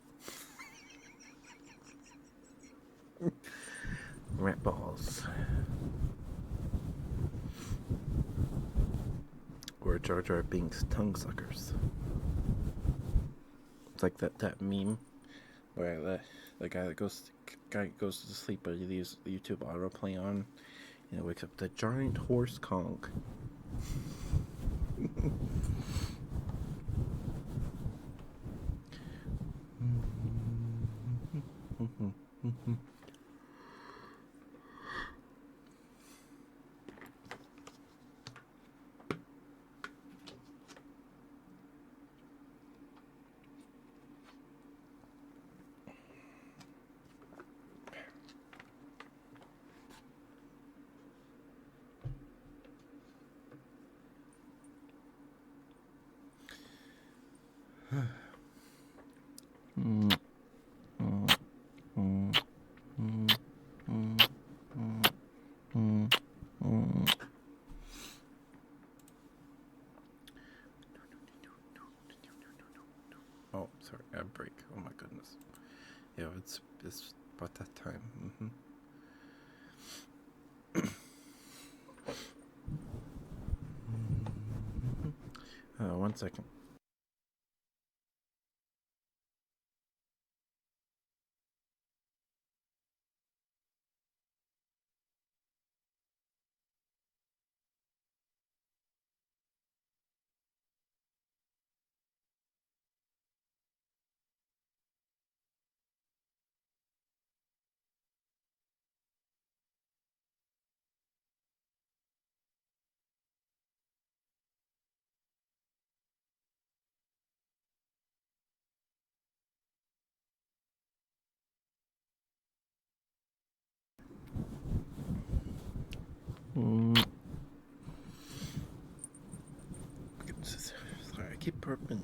S1: rat balls or Jar Jar Binks tongue suckers. It's like that meme where the guy goes to sleep, but he leaves the YouTube autoplay on, and wakes up the giant horse conch. Sorry, a break. Oh my goodness. Yeah, it's about that time. One second. Sorry, I keep burping.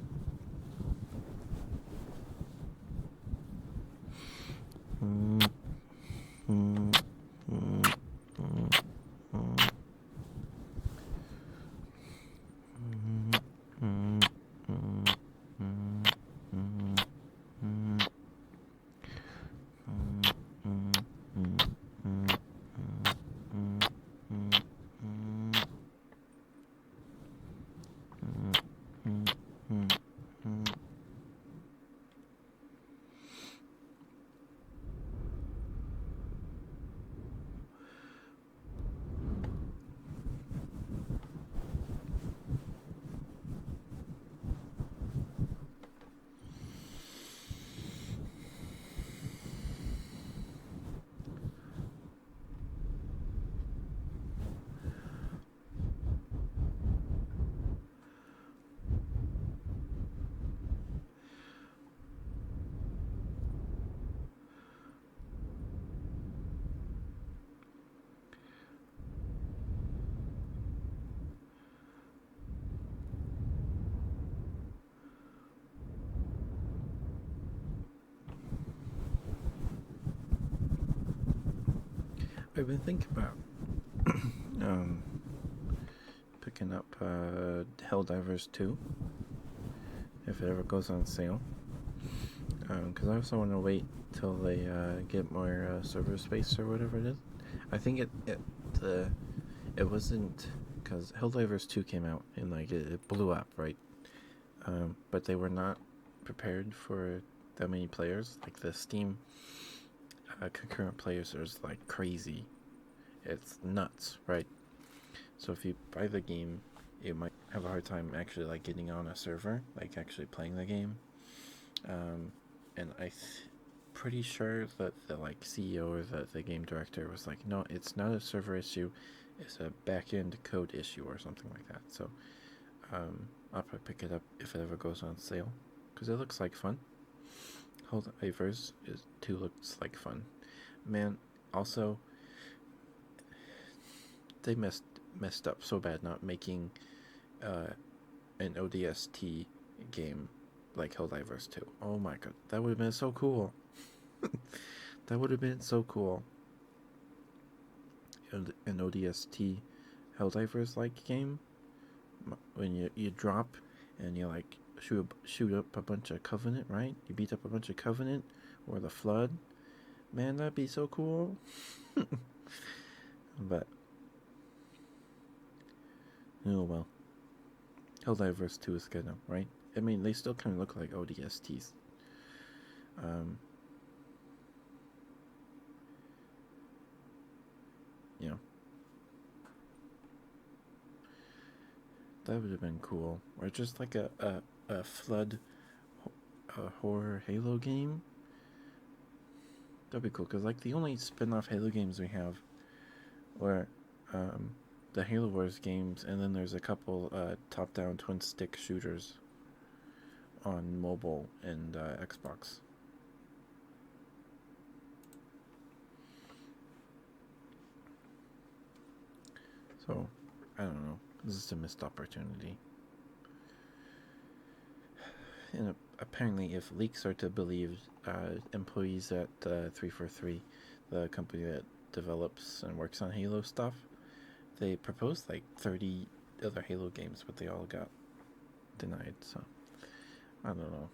S1: I've been thinking about um, picking up Helldivers 2 if it ever goes on sale. Because I also want to wait till they get more server space or whatever it is. I think it wasn't because Helldivers 2 came out and like it blew up, right? But they were not prepared for that many players. Like the Steam concurrent players is like crazy. It's nuts, right? So if you buy the game, you might have a hard time actually like getting on a server, like actually playing the game. And pretty sure that the like CEO or the game director was like, no, it's not a server issue, it's a back end code issue or something like that. So I'll probably pick it up if it ever goes on sale because it looks like fun. Helldivers 2 looks like fun, man. Also, they messed up so bad not making an ODST game like Helldivers 2. Oh my god, that would have been so cool. That would have been so cool. An ODST Helldivers like game when you drop and you like shoot up a bunch of Covenant, right? You beat up a bunch of Covenant or the Flood. Man, that'd be so cool. But oh well. Helldivers 2 is gonna, right? I mean, they still kind of look like ODSTs. You know, that would have been cool. Or just like a Flood horror Halo game. That'd be cool, because like the only spin off Halo games we have were the Halo Wars games, and then there's a couple top down twin stick shooters on mobile and Xbox. So, I don't know. This is a missed opportunity. And apparently, if leaks are to believe, employees at 343, the company that develops and works on Halo stuff, they proposed like 30 other Halo games, but they all got denied. So, I don't know.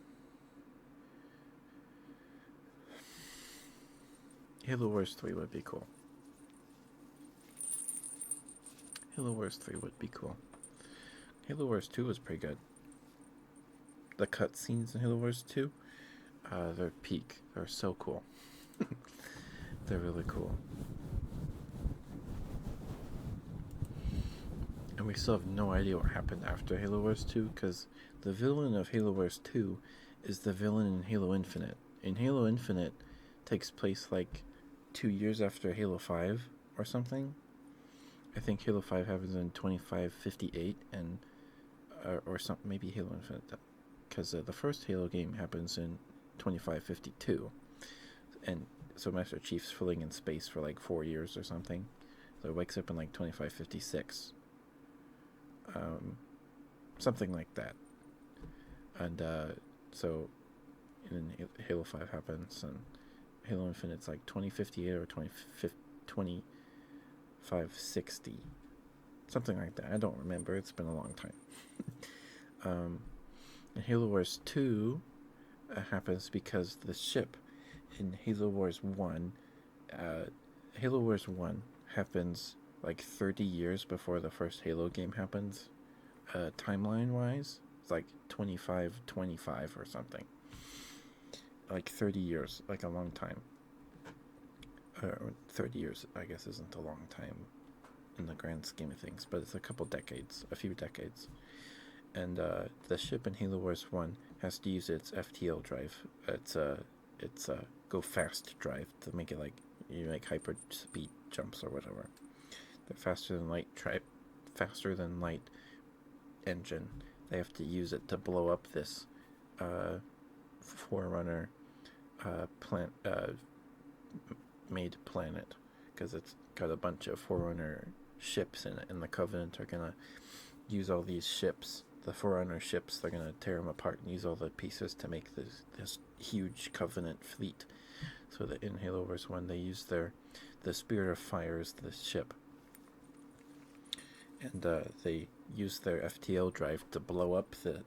S1: Halo Wars 3 would be cool. Halo Wars 3 would be cool. Halo Wars 2 was pretty good. The cutscenes in Halo Wars 2, they're peak. They're so cool. They're really cool. And we still have no idea what happened after Halo Wars 2, because the villain of Halo Wars 2 is the villain in Halo Infinite. In Halo Infinite takes place like 2 years after Halo 5 or something. I think Halo 5 happens in 2558 and or something, maybe Halo Infinite, because the first Halo game happens in 2552, and so Master Chief's floating in space for like 4 years or something, so he wakes up in like 2556, something like that, and so in Halo 5 happens, and Halo Infinite's like 2058 or 2560, something like that. I don't remember. It's been a long time. And Halo Wars 2 happens because the ship in Halo Wars 1, Halo Wars 1 happens like 30 years before the first Halo game happens, timeline-wise. It's like 25 or something. Like 30 years, like a long time. 30 years, I guess, isn't a long time in the grand scheme of things, but it's a few decades. And the ship in Halo Wars 1 has to use its FTL drive. It's a go fast drive to make it like you make hyper speed jumps or whatever. The faster than light engine. They have to use it to blow up this Forerunner made planet, because it's got a bunch of Forerunner ships in it, and the Covenant are gonna use all these ships, the Forerunner ships. They're gonna tear them apart and use all the pieces to make this huge Covenant fleet. So that in Halo Wars 1 they use the Spirit of Fire as the ship, and they use their FTL drive to blow up to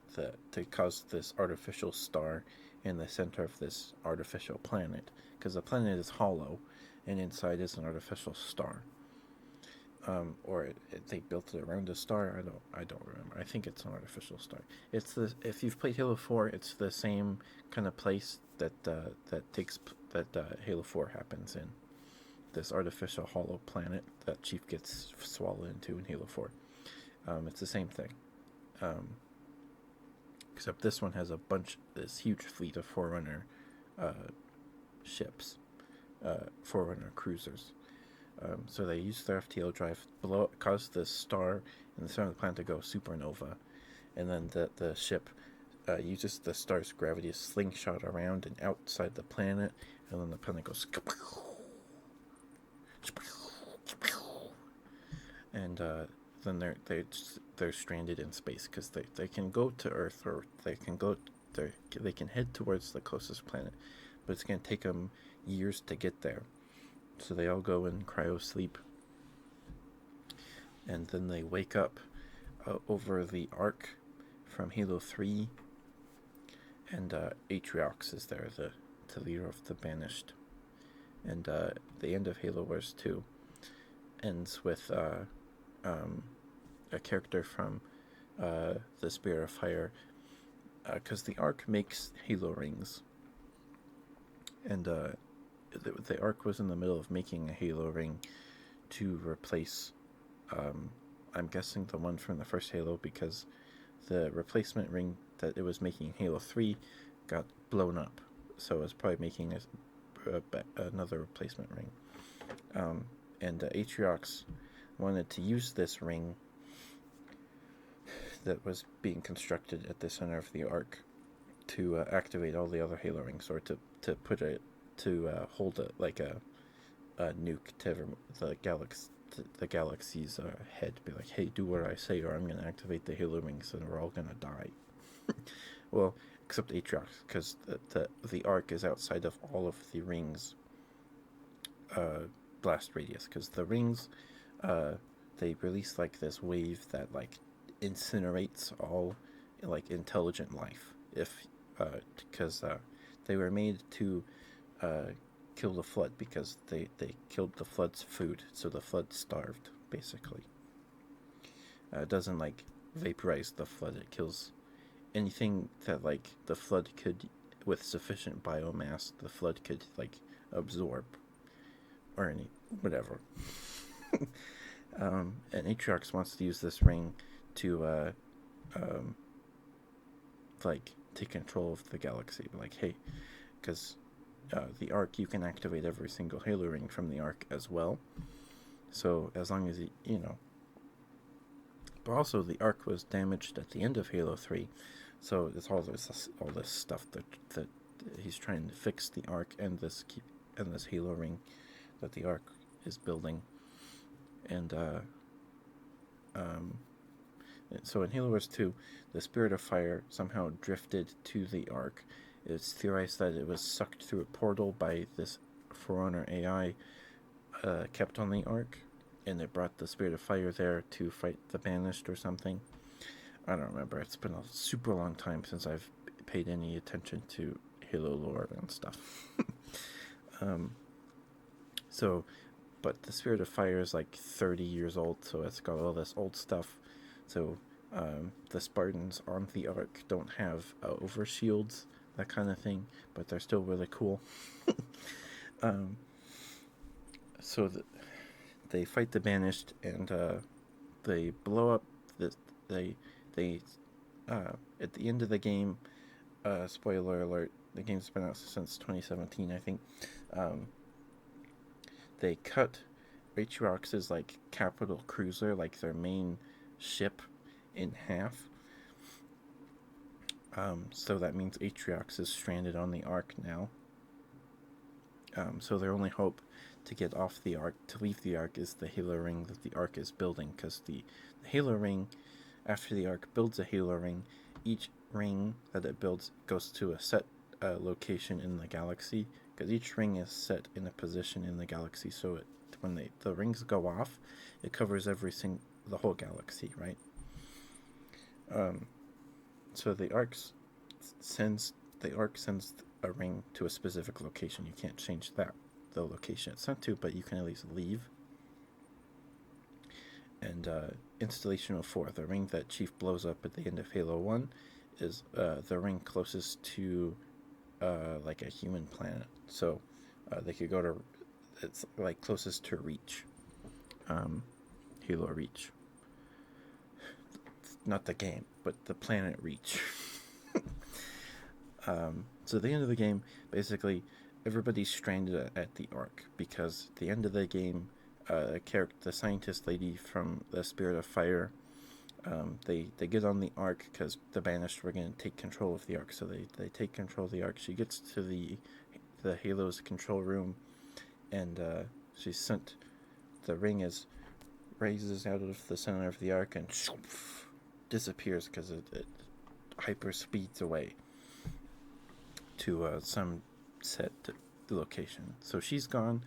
S1: cause this artificial star in the center of this artificial planet, because the planet is hollow and inside is an artificial star. Or they built it around a star. I don't remember. I think it's an artificial star. If you've played Halo 4, it's the same kind of place that Halo 4 happens in. This artificial hollow planet that Chief gets swallowed into in Halo 4. It's the same thing. Except this one has this huge fleet of Forerunner ships, Forerunner cruisers. So they use their FTL drive, cause the star in the center of the planet to go supernova, and then the ship uses the star's gravity to slingshot around and outside the planet, and then the planet goes, and then they're stranded in space, because they can go to Earth, or they can head towards the closest planet, but it's going to take them years to get there. So they all go in cryo sleep, and then they wake up over the Ark from Halo 3, and Atriox is there, the leader of the Banished. And the end of Halo Wars 2 ends with a character from the Spirit of Fire, because the Ark makes Halo rings, and the Ark was in the middle of making a Halo ring to replace, I'm guessing, the one from the first Halo, because the replacement ring that it was making in Halo 3 got blown up, so it was probably making another replacement ring. And Atriox wanted to use this ring that was being constructed at the center of the Ark to activate all the other Halo rings, or to put it to hold it like a nuke to the galaxy's head. Be like, hey, do what I say, or I'm going to activate the Halo rings, and we're all going to die. Well, except Atriox, because the Ark is outside of all of the rings' blast radius, because the rings they release like this wave that like incinerates all like intelligent life, because they were made to kill the flood because they killed the flood's food, so the flood starved, basically. It doesn't, like, vaporize the flood. It kills anything that, like, the flood could, with sufficient biomass, the flood could, like, absorb. Or any, whatever. And Atriox wants to use this ring to, like, take control of the galaxy. Like, hey, because the Arc, you can activate every single Halo ring from the Arc as well. So as long as you know. But also the Arc was damaged at the end of Halo 3, so it's all this stuff that he's trying to fix the Arc and this Halo ring that the Arc is building. And so in Halo Wars 2, the Spirit of Fire somehow drifted to the Arc. It's theorized that it was sucked through a portal by this Forerunner AI kept on the Arc, and it brought the Spirit of Fire there to fight the Banished or something. I don't remember. It's been a super long time since I've paid any attention to Halo lore and stuff. But the Spirit of Fire is like 30 years old, so it's got all this old stuff. So the Spartans on the Arc don't have overshields, that kind of thing, but they're still really cool. So they fight the Banished, and they blow up. They at the end of the game, spoiler alert, the game's been out since 2017, I think. They cut Atriox's like capital cruiser, like their main ship, in half. So that means Atriox is stranded on the Arc now. So their only hope to get off the Arc, to leave the Arc, is the Halo ring that the Arc is building, because the Halo ring, after the Arc builds a Halo ring, each ring that it builds goes to a set location in the galaxy, because each ring is set in a position in the galaxy, so when the rings go off, it covers the whole galaxy, right? So the Arc sends a ring to a specific location. You can't change the location it's sent to, but you can at least leave. And Installation 04, the ring that Chief blows up at the end of Halo 1, is the ring closest to like a human planet. So they could go to, it's like closest to Reach. Halo Reach. Not the game, but the planet Reach. So at the end of the game, basically, everybody's stranded at the Arc, because at the end of the game, the scientist lady from the Spirit of Fire, they get on the Arc because the Banished were going to take control of the Arc, so they take control of the Arc. She gets to the Halo's control room, and she's sent, the ring raises out of the center of the Arc and disappears because it hyper speeds away to some set location. So she's gone.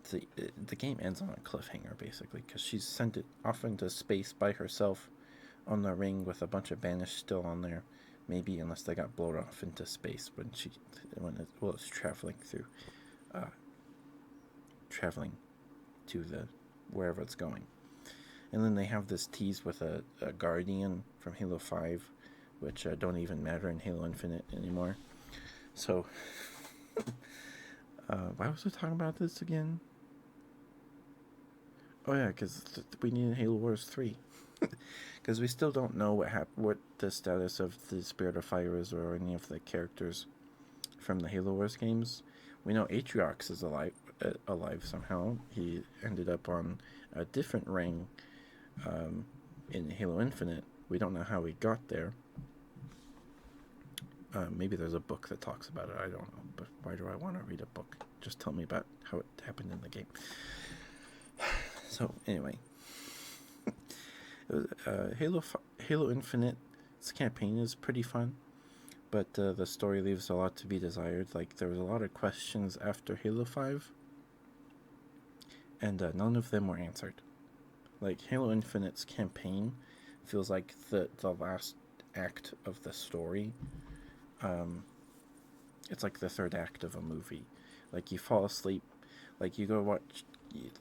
S1: The game ends on a cliffhanger, basically, because she's sent it off into space by herself on the ring with a bunch of Banished still on there. Maybe, unless they got blown off into space when it's traveling to wherever it's going. And then they have this tease with a Guardian from Halo 5, which don't even matter in Halo Infinite anymore. So, why was I talking about this again? Oh yeah, because we need Halo Wars 3. Because we still don't know what the status of the Spirit of Fire is, or any of the characters from the Halo Wars games. We know Atriox is alive somehow. He ended up on a different ring in Halo Infinite. We don't know how he got there. Maybe there's a book that talks about it. I don't know. But why do I want to read a book? Just tell me about how it happened in the game. So anyway, Halo Infinite's campaign is pretty fun, but the story leaves a lot to be desired. Like, there was a lot of questions after Halo 5, and none of them were answered. Like, Halo Infinite's campaign feels like the last act of the story. It's like the third act of a movie. Like you fall asleep, like you go watch,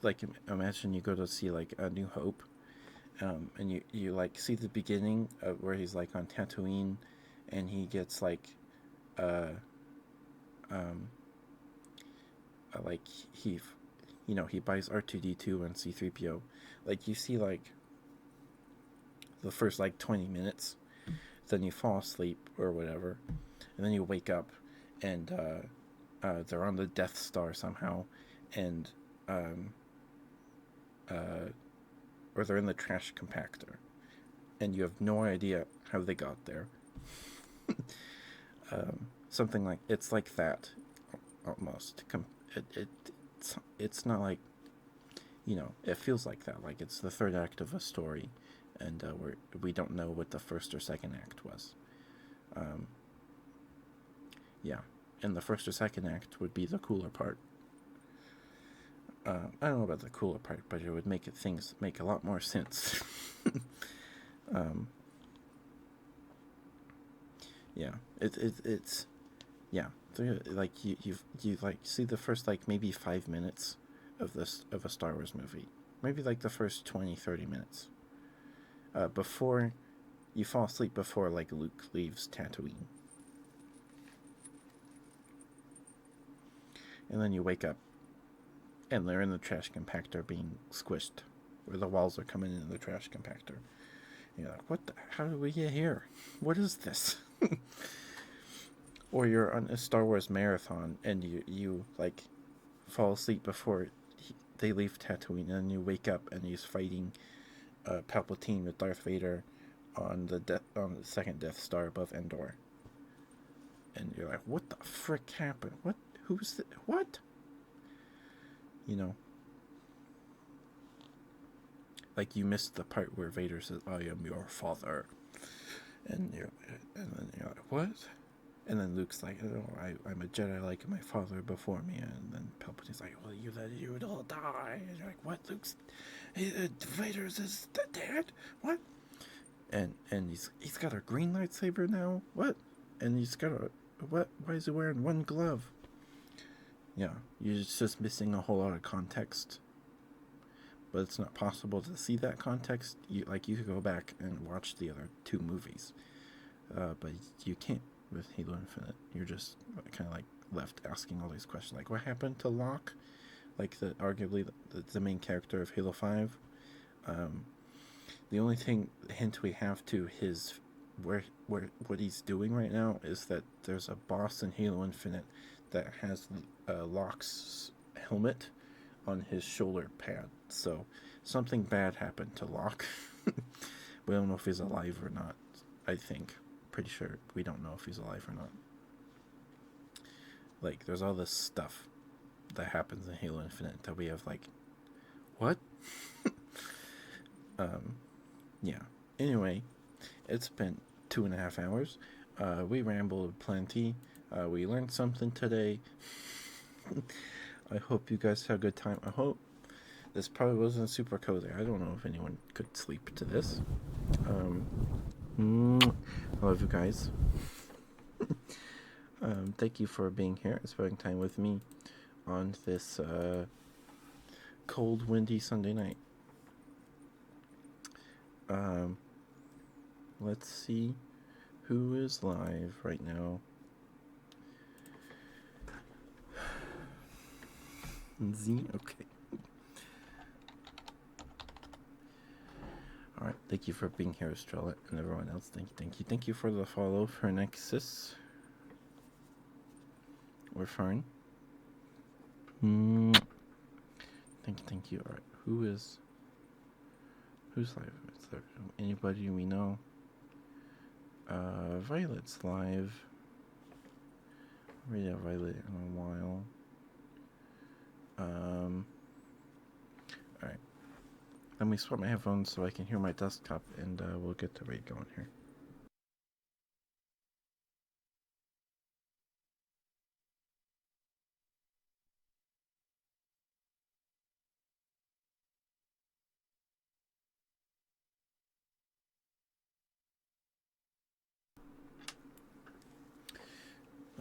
S1: like imagine you go to see like A New Hope, and you like see the beginning of where he's like on Tatooine, and he gets uh, um, like he, he buys R2D2 and C3PO, like you see like the first like 20 minutes, then you fall asleep or whatever, and then you wake up, and they're on the Death Star somehow, and um, uh, or they're in the trash compactor, and you have no idea how they got there. Something like it's like that, almost. It's not like it feels like that. Like it's the third act of a story, and we don't know what the first or second act was. Um, yeah, and the first or second act would be the cooler part. I don't know about the cooler part, but it would make things make a lot more sense. um, yeah, it's yeah. Like you like see the first like maybe 5 minutes of a Star Wars movie, maybe like the first 20-30 minutes, before you fall asleep before like Luke leaves Tatooine, and then you wake up and they're in the trash compactor being squished, where the walls are coming into the trash compactor. And you're like, what? How did we get here? What is this? Or you're on a Star Wars marathon and you like fall asleep before they leave Tatooine, and you wake up and he's fighting Palpatine with Darth Vader on the second Death Star above Endor, and you're like, what the frick happened? What? Who's the what? You know, like you missed the part where Vader says, "I am your father," and then you're like, what? And then Luke's like, "Oh, I'm a Jedi like my father before me." And then Palpatine's like, "Well, you would all die." And you're like, "What? Vader's his dad? What?" And he's got a green lightsaber now. What? And he's got a what? Why is he wearing one glove? Yeah, you're just missing a whole lot of context. But it's not possible to see that context. You could go back and watch the other two movies, but you can't with Halo Infinite. You're just kind of like left asking all these questions, like what happened to Locke, like arguably the main character of Halo 5. Um, the only hint we have to his where what he's doing right now is that there's a boss in Halo Infinite that has Locke's helmet on his shoulder pad. So something bad happened to Locke. We don't know if he's alive or not. I think. Pretty sure we don't know if he's alive or not. Like, there's all this stuff that happens in Halo Infinite that we have, like, what? um, yeah. Anyway, it's been 2.5 hours. We rambled plenty. We learned something today. I hope you guys had a good time. I hope this probably wasn't super cozy. I don't know if anyone could sleep to this. I love you guys. Thank you for being here and spending time with me on this cold, windy Sunday night. Let's see who is live right now. Z, okay. All right, thank you for being here, Estrella, and everyone else. Thank you for the follow for Nexus. We're fine. Thank you. All right, who's live? Is there anybody we know? Violet's live. We haven't Violet in a while. Alright. Let me swap my headphones so I can hear my desktop, and we'll get the raid going here.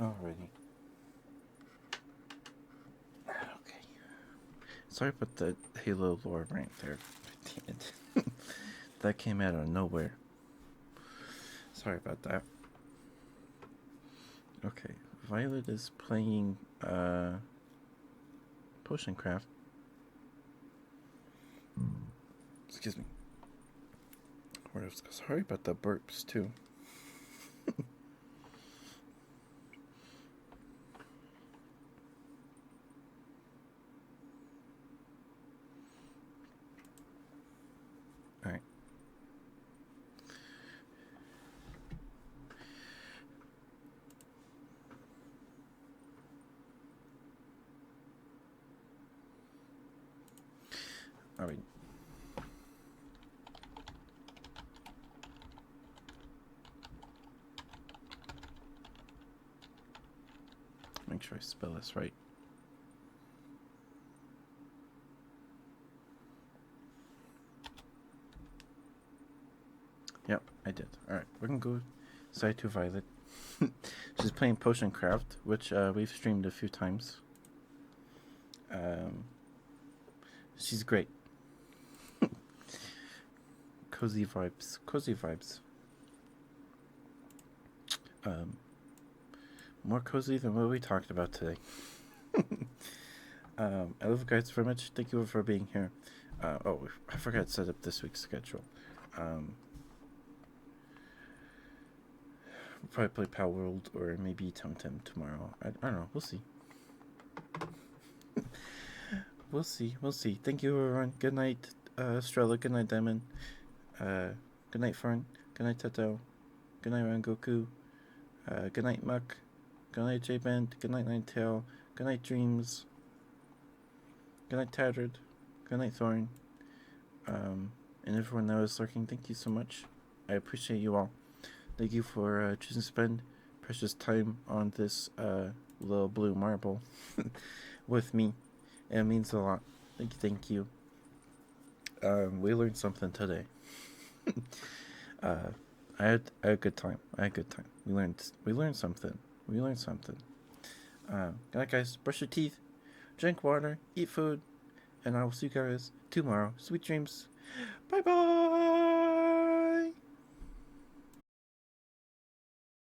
S1: Alrighty. Sorry about the Halo lore right there. Damn it. That came out of nowhere. Sorry about that. Okay, Violet is playing Potion Craft. Excuse me. Sorry about the burps too. Alright. Alright. Make sure I spell this right. Yep, I did. Alright, we're gonna go side to Violet. She's playing Potion Craft, which we've streamed a few times. She's great. Cozy vibes. Cozy vibes. More cozy than what we talked about today. I love you guys very much. Thank you for being here. Oh, I forgot to set up this week's schedule. We'll probably play Pal World or maybe Temtem tomorrow. I don't know. We'll see. We'll see. We'll see. Thank you, everyone. Good night, Estrella. Good night, Diamond. Good night, Fern. Good night, Tato. Good night, Rangoku. Good night, Muck. Good night, J-Band. Good night, Ninetail. Good night, Dreams. Good night, Tattered. Good night, Thorn. And everyone that was lurking, thank you so much. I appreciate you all. Thank you for choosing to spend precious time on this little blue marble with me. It means a lot. Thank you. We learned something today. I had a good time. We learned something. Good night, guys. Brush your teeth, drink water, eat food, and I will see you guys tomorrow. Sweet dreams. Bye bye.